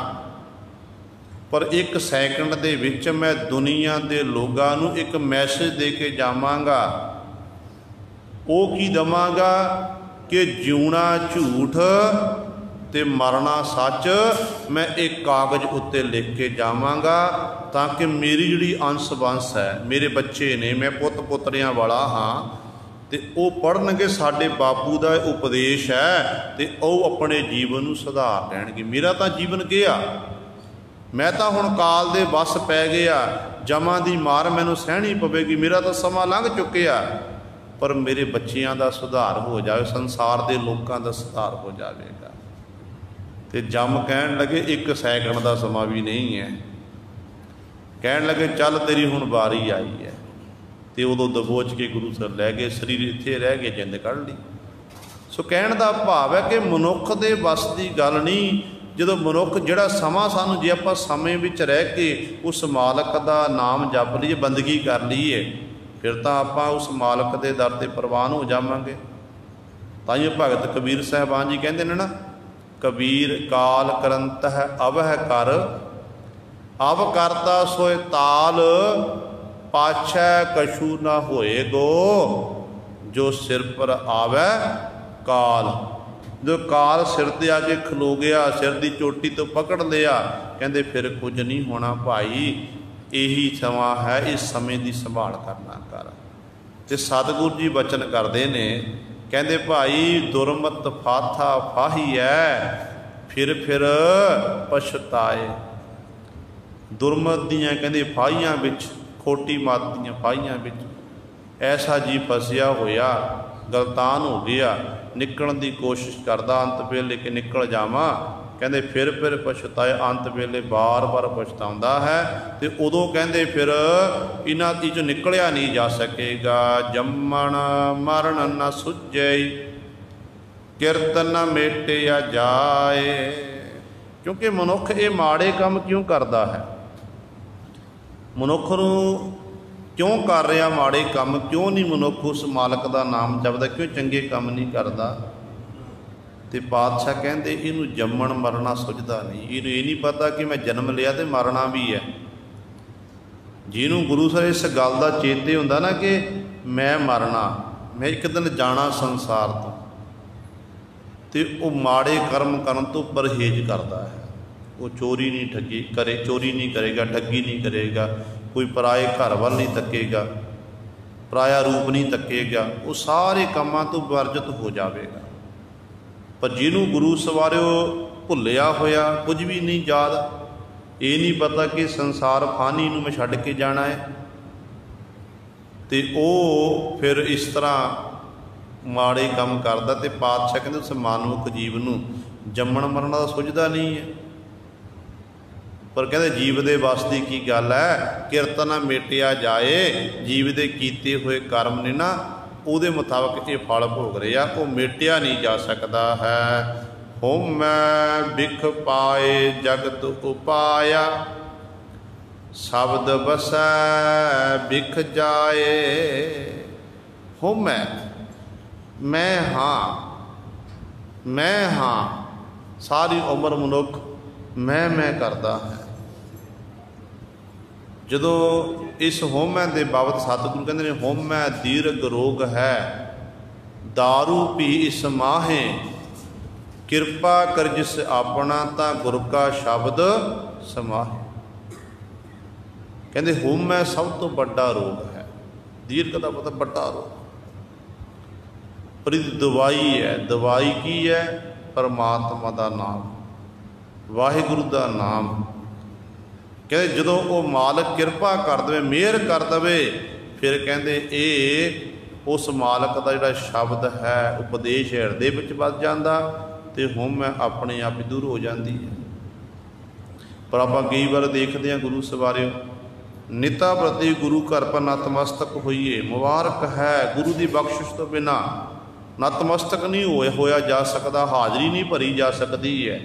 पर 1 सैकंड दे विच मैं दुनिया के लोगों नूं एक मैसेज दे के जावांगा। वो की दवांगा कि जिउना झूठ ते मरना सच, मैं एक कागज़ उत्ते लिख के जावांगा, ताकि मेरी जिहड़ी अंश वंश है, मेरे बच्चे ने, मैं पुत पुत्रियां वाला हाँ, तो वो पढ़नगे साडे बापू का उपदेश है, तो वो अपने जीवन नूं सुधार लैणगे। मेरा तो जीवन गया, मैं तो हुण काल दे बस पै गया, जमां दी मार मैनूं सहनी पवेगी, मेरा तो समा लंघ चुकिया, पर मेरे बच्चियां दा सुधार हो जाए, संसार के लोगों का सुधार हो जाएगा। तो जम कहण लगे 1 सैकंड का समा भी नहीं है। कहण लगे चल तेरी हुण वारी आई है, तो उदों दबोच के गुरु सर लै गए, शरीर इत्थे रह गए, जिंद कढ़ ली। सो कहण दा भाव है कि मनुख दे बस की गल नहीं, जो मनुख जिहड़ा समा सानूं जे आपां समय विच रह के उस मालक का नाम जप लीए, बंदगी कर लीए, फिर तो आप उस मालक के दर ते प्रवान हो जावांगे। ताइयों भगत कबीर साहबान जी कहते हैं ना, कबीर काल करंत है अवह कर, अव करता सोए ताल, पाछै कछू न होए गो, जो सिर पर आवे काल। जो काल सिर ते आके खलो गया, सिर की चोटी तो पकड़ लिया, कहते फिर कुछ नहीं होना भाई, यही समा है, इस समय की संभाल करना कर। ते सतगुरु जी बचन करते ने, कहते भाई दुरमत फाथा फाही है, फिर पछताए। दुरमत दियाँ कहते फाहियां विच, खोटी मत दियां फाहियां विच ऐसा जी फसिया होया, गलतान हो गया, निकलण की कोशिश करदा, अंत वेले कि निकल जावां, कहते फिर पछताए, अंत वेले बार बार पछताउंदा है। तो उदों कहते फिर इन्हां चों निकलिया नहीं जा सकेगा। जम्मण मरण न सुझे, किरत न मेटिया जाए। क्योंकि मनुख ये माड़े काम क्यों करता है? मनुख नूं क्यों कर रहा माड़े काम? क्यों नहीं मनुख उस मालक का नाम जपदा? क्यों चंगे काम नहीं करता? तो पातशाह कहते इनू जम्मण मरना सुझदा नहीं, इनू ये नहीं पता कि मैं जन्म लिया तो मरना भी है। जिन्हों गुरु साहब इस गल का चेते हुंदा ना कि मैं मरना, मैं एक दिन जाना संसार तो वो माड़े कर्म करन तो परहेज करता है। वो चोरी नहीं ठगी करे, चोरी नहीं करेगा, ठगी नहीं करेगा, कोई पराए घर वाल नहीं तकेगा, पराया रूप नहीं तकेगा, वो सारे कामों तो वर्जित हो जाएगा। पर जिन्हों गुरु सवारिओ भुलिया होया, कुछ भी नहीं याद, ये नहीं पता कि संसार फानी नूं मैं छड्ड के जाना है, तो वो फिर इस तरह माड़े काम करदा। तो पातशाह कहते उस मानवक जीव नूं जम्मण मरना तो सुझदा नहीं है। पर कहते जीव दे वस दी की गल है, किरत ना मेटिया जाए। जीव दे कीते हुए कर्म ने ना ਉਹਦੇ ਮੁਤਾਬਕ ਇਹ ਫਲ ਭੋਗ ਰਿਹਾ, ਉਹ ਮੇਟਿਆ ਨਹੀਂ ਜਾ ਸਕਦਾ ਹੈ। ਹੋਮੈ ਬਿਖ ਪਾਏ ਜਗਤ ਉਪਾਇਆ, शब्द बसै बिख जाए। हो मैं हाँ सारी उम्र मनुख मैं करता है। जदों इस होमै के बाबत सतगुरु कहते हैं होमै दीर्घ रोग है, दारू भी इस माहे, कृपा कर जिस अपना ता गुर का शब्द समाहे। कहते होमै सब तो बड़ा रोग है। दीर्घ का मतलब बड़ा रोग, पर इसकी दवाई है। दवाई की है? परमात्मा का नाम, वाहिगुरु का नाम। कहते जो वो मालिक किरपा कर दे, मेहर कर दे, फिर कहते ये उस मालिक का जोड़ा शब्द है, उपदेश हिरदे विच वस जाता, तो होमै अपने आप ही दूर हो जाती है। पर आप कई बार देखते हैं गुरु सवारियों, निता प्रति गुरु घर पर नतमस्तक होइए। मुबारक है, गुरु की बख्शिश तो बिना नतमस्तक नहीं होया जा सकता, हाज़री नहीं भरी जा सकती है।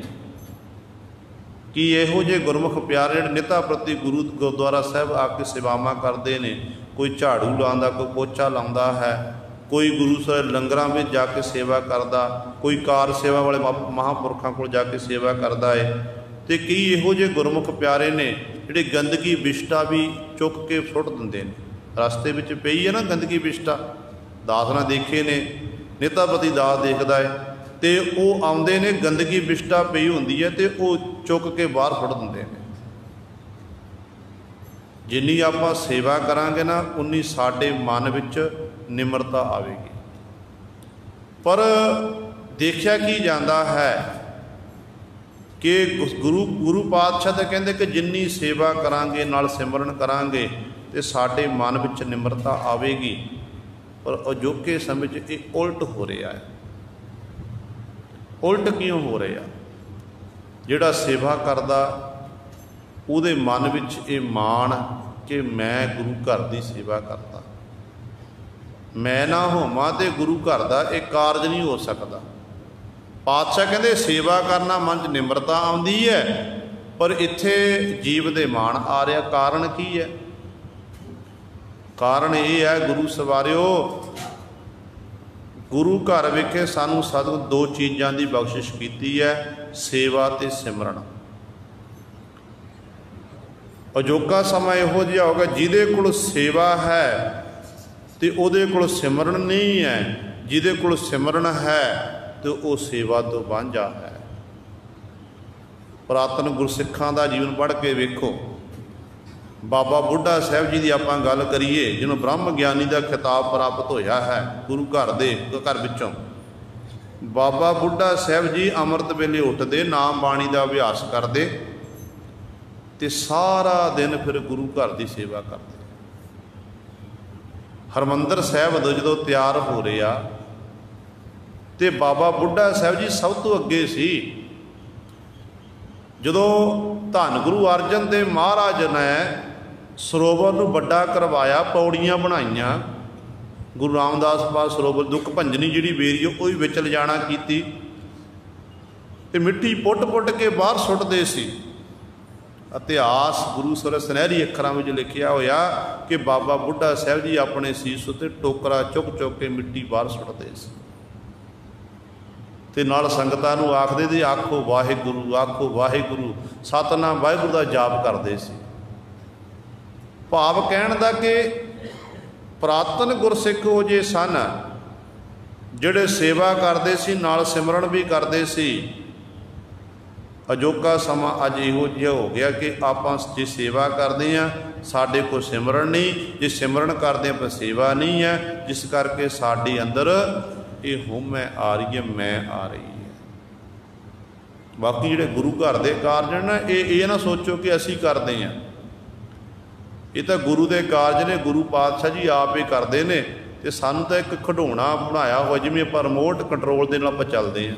कि इहो जे गुरमुख प्यारे निता प्रति गुरु गुरुद्वारा साहब आके सेवावां करते हैं। कोई झाड़ू लाता, कोई पोचा लाता है, कोई गुरु साहब लंगरां में जाके सेवा करता, कोई कार सेवा वाले महापुरखों को जाके सेवा करता है। तो कई इहो जे गुरमुख प्यारे ने जिहड़े गंदगी विष्टा भी चुक के सुट दिंदे हैं। रस्ते में पई है ना गंदगी विष्टा, दास ने देखे ने, नितापति दास देखता है, तो वो आते ने गंदगी विष्टा पई होंदी है, तो वो चुक के बाहर सुट दिंदे हैं। जिन्नी आप सेवा करांगे ना, उन्नी साडे मन विच निमरता आवेगी। पर देखा की जाता है कि गुरु पातशाह तो कहते कि जिन्नी सेवा करांगे नाल सिमरन करांगे तो साडे मन विच निमरता आवेगी। पर अजोके समय ये उल्ट हो रहा है। उल्ट क्यों हो रहा? जिहड़ा सेवा करदा उहदे मन विच ये मान कि मैं गुरु घर की सेवा करता, मैं ना होवां ते गुरु घर का एक कारज नहीं हो सकता। पातशाह कहते सेवा करना मन च निमरता आउंदी है, पर इत्थे जीव दे मान आ रहा। कारण की है? कारण ये है गुरु सवारियो, गुरु घर विखे सानू साधु दो चीज़ों की बख्शिश की है, सेवा ते सिमरन। अजोका समा इहो जिहा होगा जिहदे कोल सेवा है तो उहदे कोल सिमरन नहीं है, जिहदे कोल सिमरन है तो वह सेवा तो वांझा है। पुरातन गुरसिखां दा जीवन पढ़ के वेखो। बाबा बुढ़ा साहब जी की आप गल करिए, जिन्हों ब्रह्म ज्ञानी का खिताब प्राप्त होया है गुरु घर दे घर विचों। बाबा बुढ़ा साहब जी अमृत वेले उठते, नाम बाणी का अभ्यास करते, तो सारा दिन फिर गुरु घर की सेवा करते। हरमंदर साहब जो तैयार हो रहा, तो बाबा बुढ़ा साहब जी सब तो अगे सी। जदों धन गुरु अर्जन देव महाराज ने सरोवर नूं वड्डा करवाया, पौड़ियां बनाईयां, गुरु रामदास पास सरोवर दुख भंजनी जिहड़ी बेरी वो भी विच लिजाणा कीती, ते मिट्टी पुट पुट के बाहर सुटदे सी। इतिहास गुरु सर सुनहरी अखरां विच लिखिया होया कि बाबा बुढ़ा साहब जी अपने सीस उत्ते टोकरा चुक चुक के मिट्टी बाहर सुटदे सी, ते नाल संगतां नूं आखदे सी आखो वाहिगुरू, आखो वाहिगुरू, सतनाम वाहिगुरू दा जाप करदे सी। भाव कहण दा कि पुरातन गुरसिख हो जे सन जिहड़े सेवा करदे सी, नाल सिमरन भी करदे सी। अजोका समा अज इहो जिहा हो गया कि आपां जे सेवा करते हैं साडे कोल सिमरन नहीं, जे सिमरन करते हैं पर सेवा नहीं है, जिस करके साडे अंदर ये होमै आ रही है, मैं आ रही है। बाकी जिहड़े गुरु घर के कारज ना, ये ना सोचो कि असी करते हैं, ये तो गुरु के कारज ने, गुरु पातशाह जी आप ही करते हैं। तो सानू तो एक खिडौना बनाया हो, जिवें आपां रिमोट कंट्रोल दे नाल आपां चलदे हैं।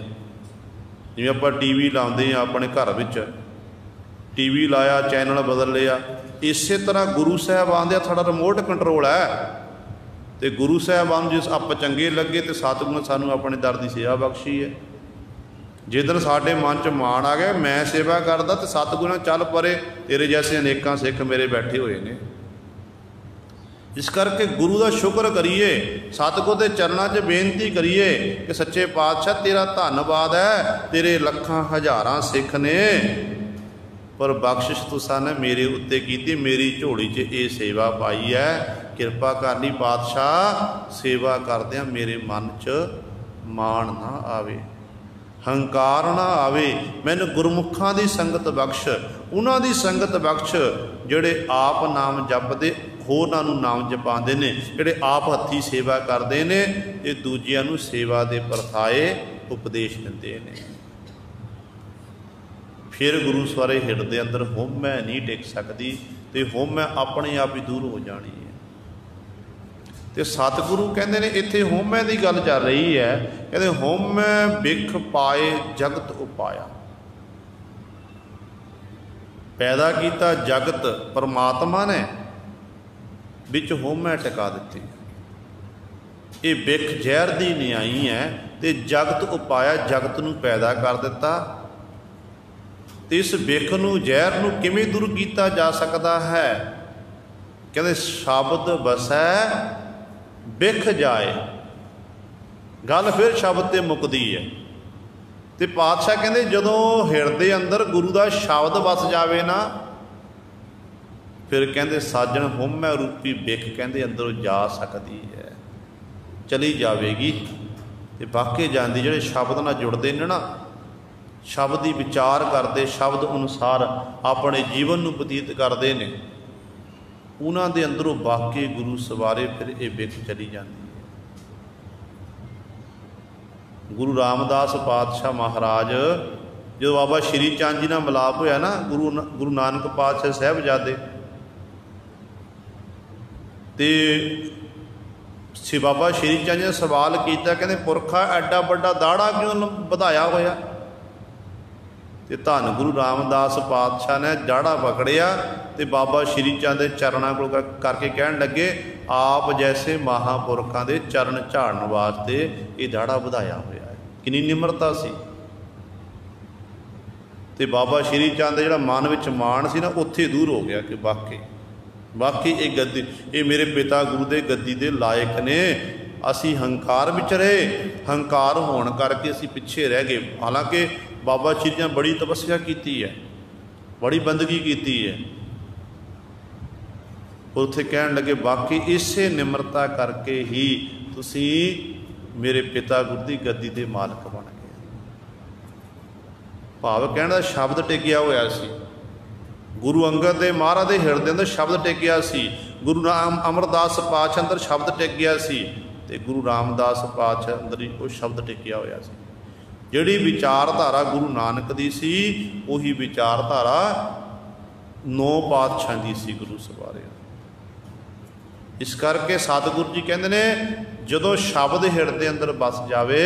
जिवें आपां टीवी लाते हैं अपने घर विच, टीवी लाया चैनल बदल लिया, इस तरह गुरु साहबान दे साडा रिमोट कंट्रोल है। तो गुरु साहबान जिस आप चंगे लगे तो सतगुरु सानू अपने दर की सेवा बख्शी है। जिधर साडे मन च मान आ गया मैं सेवा करदा, तो सतगुरु चल परे, तेरे जैसे अनेकां सिख मेरे बैठे हुए ने। इस करके गुरु का शुक्र करिए, सतगुरु के चरणों च बेनती करिए कि सच्चे पातशाह तेरा धन्नवाद है, तेरे लखां हज़ारां सिख ने, पर बख्शिश तुसां ने मेरे उत्ते कीती, मेरी झोली च ये सेवा पाई है। किरपा करनी पातशाह, सेवा करदिआं मेरे मन च मान ना आवे। हंकार ना आवे, मैनू गुरमुखां दी संगत बख्श, उन्हां दी संगत बख्श जिहड़े आप नाम जपदे होरनां नूं नाम जपांदे ने, जिहड़े आप हत्थी सेवा करदे ने ते दूजिआं नूं सेवा दे परथाए उपदेश दिंदे ने। फिर गुरु सवारे हिरदे अंदर होमै नहीं टिक सकदी ते होमै अपने आप ही दूर हो जानी है। तो सतगुरु कहते हैं इत्थे होमै की गल चल रही है, कहते होमै बिख पाए जगत उपाया, पैदा किया जगत परमात्मा ने, बिच होमै टिका दी। ये बिख जहर की न्याई है तो जगत उपाया, जगत नूं पैदा कर दिता। तो इस बिख नूं जहर नूं किवें दूर किया जा सकता है? कहते शब्द वसै बिख जाए। गल फिर शब्द ते मुकदी है। तो पातशाह कहते जदों हिरदे अंदर गुरु का शब्द वस जाए ना, फिर कहते साजन होमै रूपी बिख कहते अंदरों जा सकती है, चली जाएगी। तो बाकी जाती जोड़े शब्द नाल जुड़ते हैं ना, शब्द ही विचार करते, शब्द अनुसार अपने जीवन नूं बतीत करते हैं, उन्हां दे अंदरों बाकी गुरु सवारे फिर ये बिख चली जाती है। गुरु रामदास पातशाह महाराज जो बाबा श्री चंद जी नाल मिलाप होया ना, गुरु नानक पातशाह साहिबजादे ते बाबा श्री चंद जी ने सवाल किया, कहते पुरखा एडा बड़ा दाड़ा क्यों वधाया होया? तो धन गुरु रामदास पातशाह ने दाड़ा पकड़िया तो बाबा श्री चंद के चरणों को करके कहन लगे, आप जैसे महापुरखों के चरण झाड़न वास्ते ये दाड़ा वधाया होया है। कितनी निमरता सी। तो बाबा श्री चंद जिहड़ा मन विच माण सी ना, उत्थे दूर हो गया कि वाकई ये गद्दी, ये मेरे पिता गुरु के गद्दी के लायक ने। असी हंकार विच रहे, हंकार होने करके असी पिछे रह गए। हालांकि बाबा श्री चंद बड़ी तपस्या की है, बड़ी बंदगी की है। उत्थे कहन लगे बाकी इसे निमरता करके ही तुसी मेरे पिता गुरु की गद्दी के मालक बन गए। भाव कहना शब्द टिकिया होया सी, गुरु अंगद के महाराज के हिरदे अंदर शब्द टिकिया सी, गुरु राम अमरदास पातशाह अंदर शब्द टिकिया सी, ते गुरु रामदास पातशाह अंदर ही वो शब्द टिकिया होया सी। जिहड़ी विचारधारा गुरु नानक दी सी, उही विचारधारा 9 पातशाह दी सी गुरु सवारे। इस करके सतगुरु जी कहते ने जदों शब्द हिरदे अंदर बस जावे,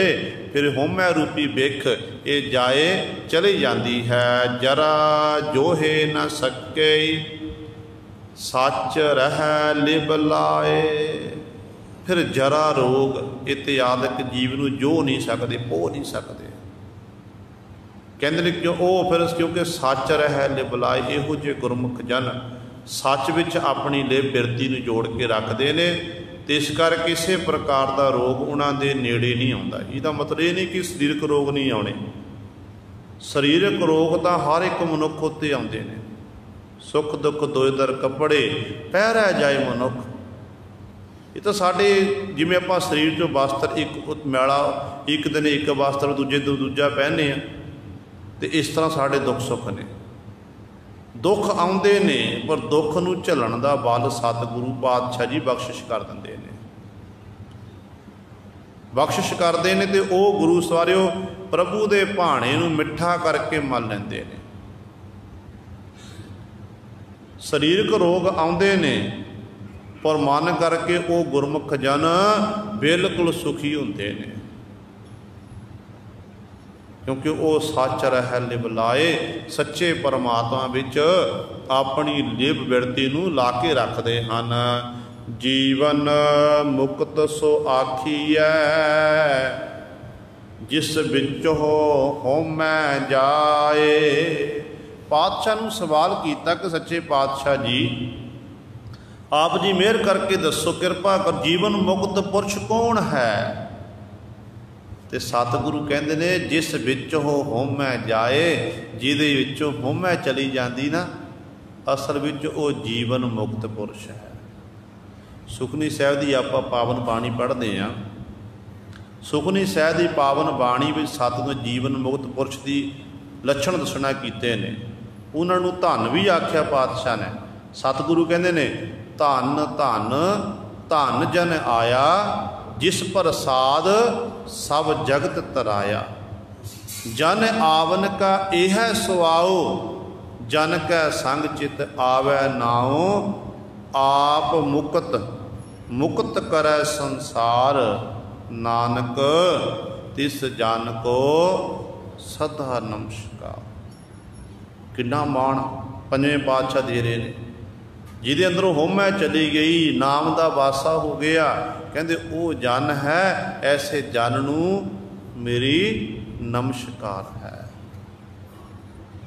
फिर होमै रूपी बिख ये जाए चली जाती है। जरा जोहे न सके सच रह लिब लाए। फिर जरा रोग इत्यादक जीव नूं जो नहीं सकते, पो नहीं सकते। कहते ने क्यों वो फिर क्योंकि सच रह लिब लाए। इहो जे गुरमुख जन सच विच अपनी लिब बिरती नूं जोड़ के रखते हैं, तो इस कर किसी प्रकार का रोग उन्होंने दे नेड़े नहीं आता। इसका मतलब ये नहीं कि शरीरक रोग नहीं आने, शरीरक रोग तो हर एक मनुख उत्ते आते हैं। सुख दुख दोए दर कपड़े पहरा जाए मनुख। ये तो साढ़े जिमें आप शरीर चो वस्त्र एक मैला एक दिन एक वस्त्र दूजे तो दूजा पहने हैं, तो इस तरह साढ़े दुख सुख ने। दुख आउंदे ने पर दुख नूं झलण दा बल सतगुरु पातशाह जी बख्शिश कर दिंदे ने, बख्शिश करते हैं। तो वो गुरु सवारिओ प्रभु के भाणे नूं मिठा करके मल लैंदे ने। शरीरक रोग आउंदे ने पर मन करके वो गुरमुख जन बिल्कुल सुखी हुंदे ने, क्योंकि वो सच रह लिब लाए। सच्चे परमात्मा विच अपनी लिब बिरती नूं ला के रखते हैं। जीवन मुक्त सो आखीऐ जिस विच होमै जाए। पातशाह नूं सवाल किया कि सच्चे पातशाह जी आप जी मेहर करके दसो, कृपा कर जीवन मुक्त पुरुष कौन है? तो सतगुरु कहते ने जिस विचों होमै जाए, जिहदे विचों होमै चली जाती ना, असल विच वो जीवन मुक्त पुरुष है। सुखनी साहिब की आप पावन बाणी पढ़ते हैं, सुखनी सह दी पावन बाणी विच सतगुर जीवन मुक्त पुरुष की लक्षण दसना कीते ने। उन्होंने धन भी आख्या पातशाह ने। सतगुरु कहते ने धन धन धन जन आया, जिस प्रसाद सब जगत तराया। जन आवन का यह सुआओ, जन कै संग चित आवै नाओ। आप मुक्त मुक्त करे संसार, नानक तिस जन को सदा नमस्कार। किन्ना मान पंजवें पातशाह दे रहे ने। जिहदे अंदरों होमै चली गई, नाम दा वासा हो गया, कहते वो जन है, ऐसे जन नूं मेरी नमस्कार है।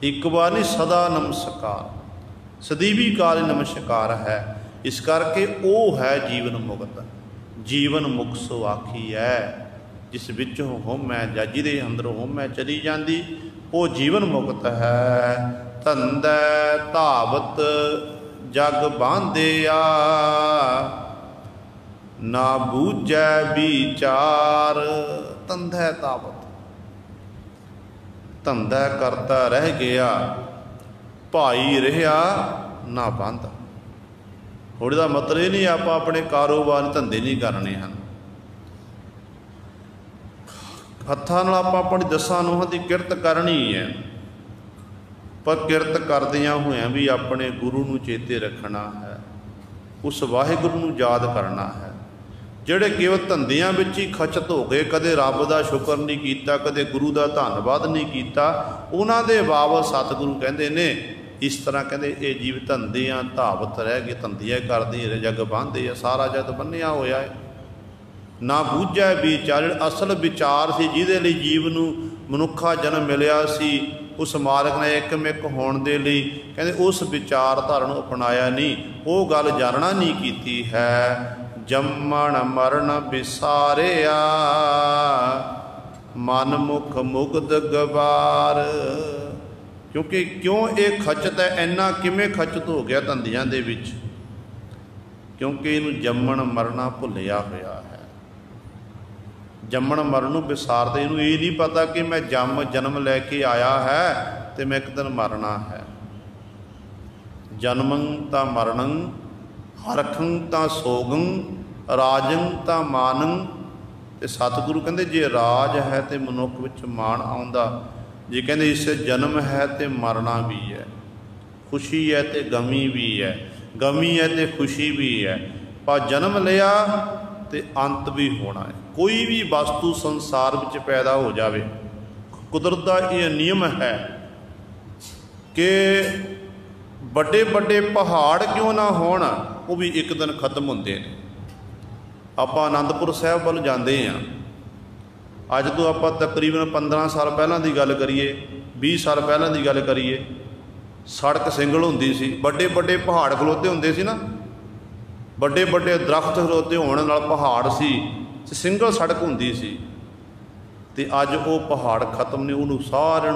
एक बार नहीं, सदा नमस्कार, सदीवी काल नमस्कार है। इस करके वो है जीवन मुक्त। जीवन मुक्त सो आखी है, जिस विचों होमै जा, जिहदे अंदरों होमै चली जाती, वो जीवन मुक्त है। धंधै धावत जग बांधिया, ना बूझै विचार। धंधै धावत, धंधा करता रह गया, भाई रहा ना बांधा। थोड़ी का मतलब ये नहीं आप अपने कारोबार धंधे नहीं करने हैं। हत्थां नाल आपां अपनी 10 नूहां की किरत करनी है, पर किरत करदियां होइयां भी अपने गुरु नूं चेते रखना है, उस वाहिगुरू नूं याद करना है। ਜਿਹੜੇ केवल धंधियां विच ही खचत हो गए, कदे रब का शुक्र नहीं किया, कदे गुरु का धन्नवाद नहीं किया, उन्हां दे बाबत सतगुरु कहते ने इस तरह कहते ये जीव धंधियां धावत रह गए, धंधियां करदे जग बांधे, सारा जग बन्निया होया है। ना बूझै विचार, असल विचार से जिहदे लई जीव नूं मनुखा जन्म मिलिया सी, उस मालक ने एकमिक होने के लिए कहते उस विचारधारा नूं अपनाया नहीं, वो गल जानना नहीं कीती है। जम्मण मरण विसारिया, मन मुख मुग्ध गवार। क्योंकि क्यों ये खचत है, इन्ना किवें खचत हो गया धंधियां दे विच, क्योंकि इनू जम्मण मरना भुलिया होया है। जम्मण मरण नूं विसारदे, इनू ये नहीं पता कि मैं जन्म लैके आया है तो मैं एक दिन मरना है। जन्मं तां मरणं, हरखं तां सोगं, राजं तां मानं। ते सतगुरु कहते जे राज है तो मनुख विच मान आउंदा, जे कहते इस जन्म है तो मरना भी है, खुशी है तो गमी भी है, गमी है तो खुशी भी है। पर जन्म लिया तो अंत भी होना है। कोई भी वस्तु संसार विच पैदा हो जाए, कुदरत का यह नियम है कि बड़े बड़े पहाड़ क्यों ना होण, वो भी एक दिन खत्म होंदे ने। आपां आनंदपुर साहिब वाल जाते हैं, अज तो आप तकरीबन 15 साल पहलां की गल करिए, 20 साल पहलां की गल करिए, सड़क सिंगल होंदी सी, बड़े बड़े पहाड़ खलोते होंदे सी ना, बड़े बड़े दरख्त खलोते होने नाल पहाड़ सी, सिंगल सड़क होंदी सी। ते अज वो पहाड़ खत्म ने, उन्होंने सारे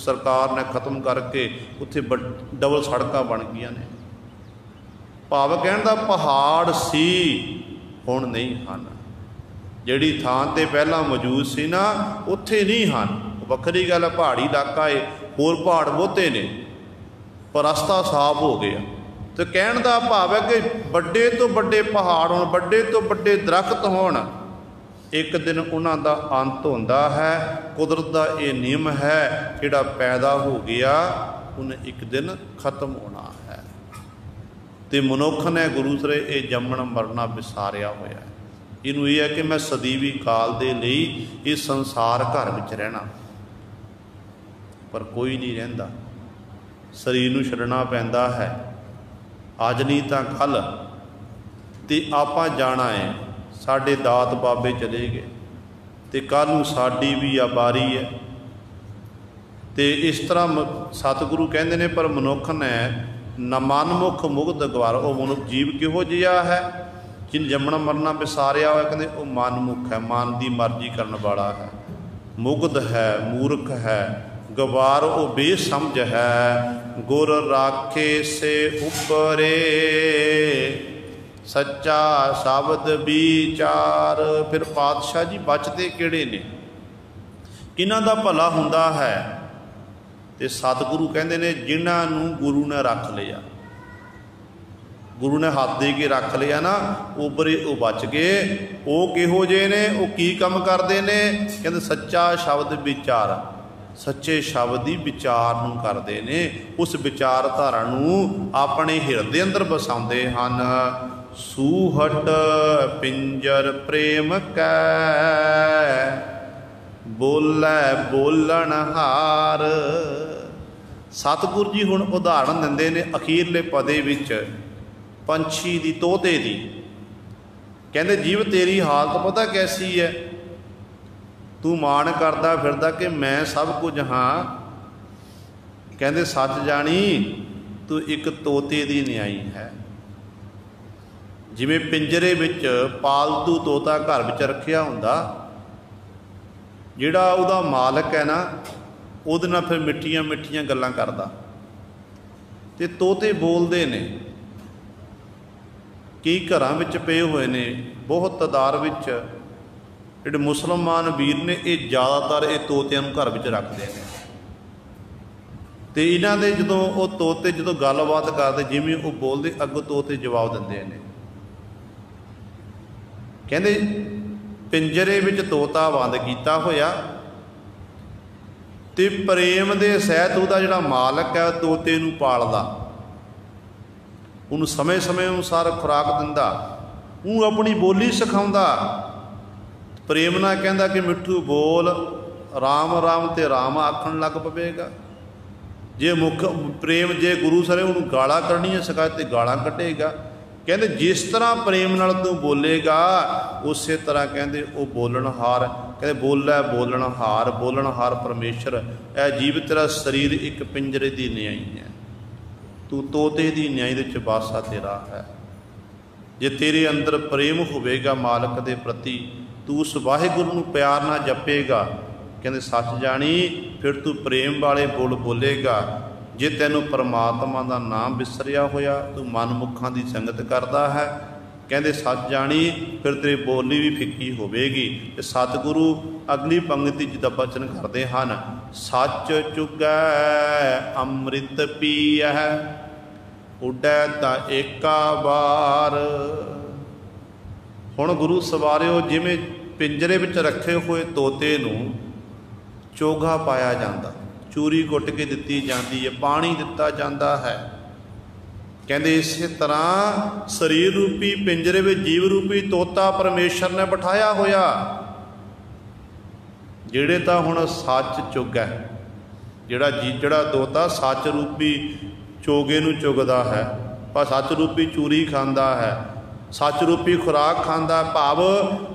सरकार ने खत्म करके उत्थे डबल सड़कां बन गई ने। भाव कहण दा पहाड़ सी हुण नहीं हन, जिहड़ी थां ते पहलां मौजूद सी ना उत्थे नहीं हन। वखरी गल, पहाड़ी इलाका है, होर पहाड़ बहुते ने, पर रस्ता साफ हो गया। तो कहण दा भाव है कि बड़े तो बड़े पहाड़ होण, बड़े तो बड़े दरख्त होण, एक दिन उन्हां दा अंत होंदा है। कुदरत दा ये नियम है, जिहड़ा पैदा हो गया उन्हें एक दिन खत्म होना है। तो मनुख ने गुरु सरे ये जम्मण मरना विसारिया होया है। इनू ये है कि मैं सदीवी काल दे लई इस संसार घर विच रहना, पर कोई नहीं रहिंदा। शरीर नूं छड्डना पैंदा है, अज नहीं तां कल ते आपां जाना है। साडे दात बाबे चले गए तो कल नूं साडी भी आ बारी है। तो इस तरह सतगुरु कहते हैं, पर मनुख ने न मनमुख मुग्ध गवार। वो मनुख जीव किहो जिहा है जिन जम्मण मरना विसारिया हुआ, कहते वो मनमुख है, मन की मर्जी करने वाला है, मुग्ध है, मूर्ख है, गवार वो बेसमझ है। गुर राखे से उपरे, सच्चा शब्द विचार। फिर पातशाह जी बचते किहड़े ने, किन्हां दा भला हुंदा है? ते सतगुरु कहंदे ने जिन्हां नूं गुरु ने रख लिया, गुरु ने हाथ दे के रख लिया ना, उबरे वो बच गए। वो किहो जे ने, वो की काम करते ने? कहते सच्चा शब्द विचार, सच्चे शब्द ही विचार नूं करते ने, उस विचारधारा नूं अपने हिरदे अंदर बसाउंदे हन। सूहट पिंजर प्रेम कै, बोलै बोलन हार। सतगुरु जी हुण उदाहरण दिंदे ने अखीरले पदे विच पंछी दी, तोते दी। कहंदे जीव तेरी हालत पता कैसी है? तू मान करदा फिरदा कि मैं सब कुछ हाँ। कहंदे सच जानी तू एक तोते दी न्याई है। जिवें पिंजरे विच पालतू तोता घर विच रखिया हुंदा, जिहड़ा उहदा मालक है ना, उहदे नाल फिर मिठियां मिठियां गल्लां करदा। ते तोते बोलदे ने। कई घरां विच पे हुए ने, बहुत तादाद विच जिहड़े मुसलमान वीर ने, ये ज़्यादातर ये तोतिਆਂ ਨੂੰ घर विच रखते हैं। तो इन्हां दे जदों वो तोते जदों गलबात करते, जिवें वो बोलते अगों तोते जवाब दिंदे ने। कहंदे पिंजरे विच तोता बंद कीता होया, ते प्रेम दे सहित उहदा जिहड़ा मालक है तोते नूं पालदा, उन्होंने समय समय अनुसार खुराक दिंदा, वो अपनी बोली सिखाउंदा। प्रेम नाल कहंदा कि मिठू बोल, राम राम ते राम आखण लग पवेगा। जे मुख प्रेम जे गुरु सरे उन्होंने गालां कढ़नियां सिखाए तो गालां कढ़ेगा। कहंदे जिस तरह प्रेम नाल तू बोलेगा उस तरह कहंदे वो बोलणहार। कहंदे बोलै बोलणहार, बोलणहार परमेश्वर। ऐ जीव तेरा शरीर एक पिंजरे दी न्याई है, तू तोते दी न्याई दे विच वासा तेरा है। जे तेरे अंदर प्रेम होवेगा मालक दे प्रति, तू उस वाहिगुरू नूं प्यार नाल जपेगा, कहंदे सच जानी फिर तू प्रेम वाले बोल बोलेगा। जे तैनूं परमात्मा दा नाम विसरिया होया, तू मनमुखां दी संगत करदा है, कहंदे सच जानी फिर तेरी बोली भी फिक्की होवेगी। ते सतगुरु अगली पंक्ति च दा बचन करदे हन, सच चुगै अमृत पीऐ, उडै तां एका बार। हुण गुरु सवारिओ जिवें पिंजरे विच रखे हुए तोते नूं चोगा पाया जांदा, चूरी कुट के दित्ती जाती है, पानी दिता जाता है। कहंदे इस तरह शरीर रूपी पिंजरे में जीव रूपी तोता परमेश्वर ने बिठाया होया, जिहड़े तां हुण सच चुग है, जिहड़ा तोता सच रूपी चोगे नूं चुगदा है, पर सच रूपी चूरी खांदा है, सच रूपी खुराक खांदा, भाव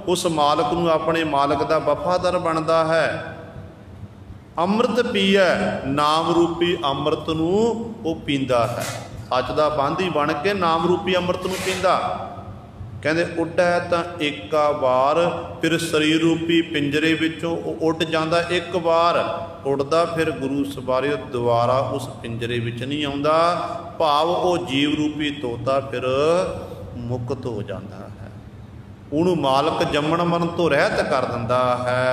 उस मालक नूं अपने मालक दा वफादार बनदा है। अमृत पीए, नाम रूपी अमृत नूं वो पींदा है, सच दा बांधी बन के नाम रूपी अमृत नूं पींदा। कहंदे उड्डै तां एका बार, फिर शरीर रूपी पिंजरे विचों उड़ जांदा एक बार, उड़दा फिर गुरु सवारिओ दोबारा उस पिंजरे विच नहीं आउंदा, भाव वो जीव रूपी तोता फिर मुक्त हो जाता है, उहनूं मालक जम्मण मरण तो रहत कर दिंदा है।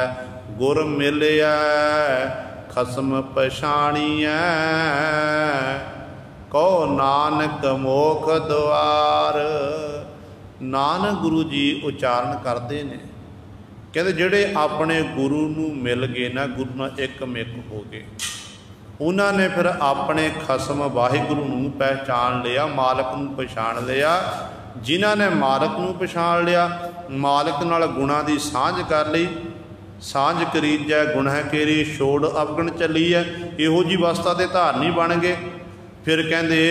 गुर मिलिया खसम पछाणिया, कहो नानक मोख द्वार। नानक गुरु जी उचारण करते ने, कहते जिहड़े अपने गुरु नूं मिल गए ना, गुरु नाल एक मिक हो गए, उन्होंने फिर अपने खसम वाहिगुरू नूं पहचान लिया, मालक नूं पछाण लिया। जिन्हां ने मालक नूं पछाण लिया, मालक नाल गुणां दी सांझ कर लई, सांझ करीजै गुणह केरी छोड़ अवगण चली है, इहो जी अवस्था के धारनी बन गए। फिर कहंदे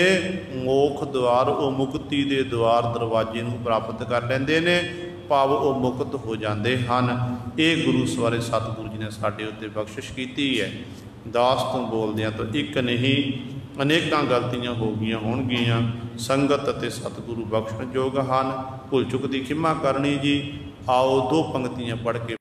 मोख द्वार, वो मुक्ति के द्वार दरवाजे नूं प्राप्त कर लैंदे ने, भाव वो मुक्त हो जाते हैं। ये गुरु सवारे सतगुरु जी ने साडे उत्ते बख्शिश की है। दास तो बोलदियां तो एक नहीं अनेकां गलतियां हो गईयां होणगीयां, संगत ते सतगुरु बख्शण योग हन। भुल चुक दी खिमा करनी जी। आओ दो पंक्तियां पढ़ के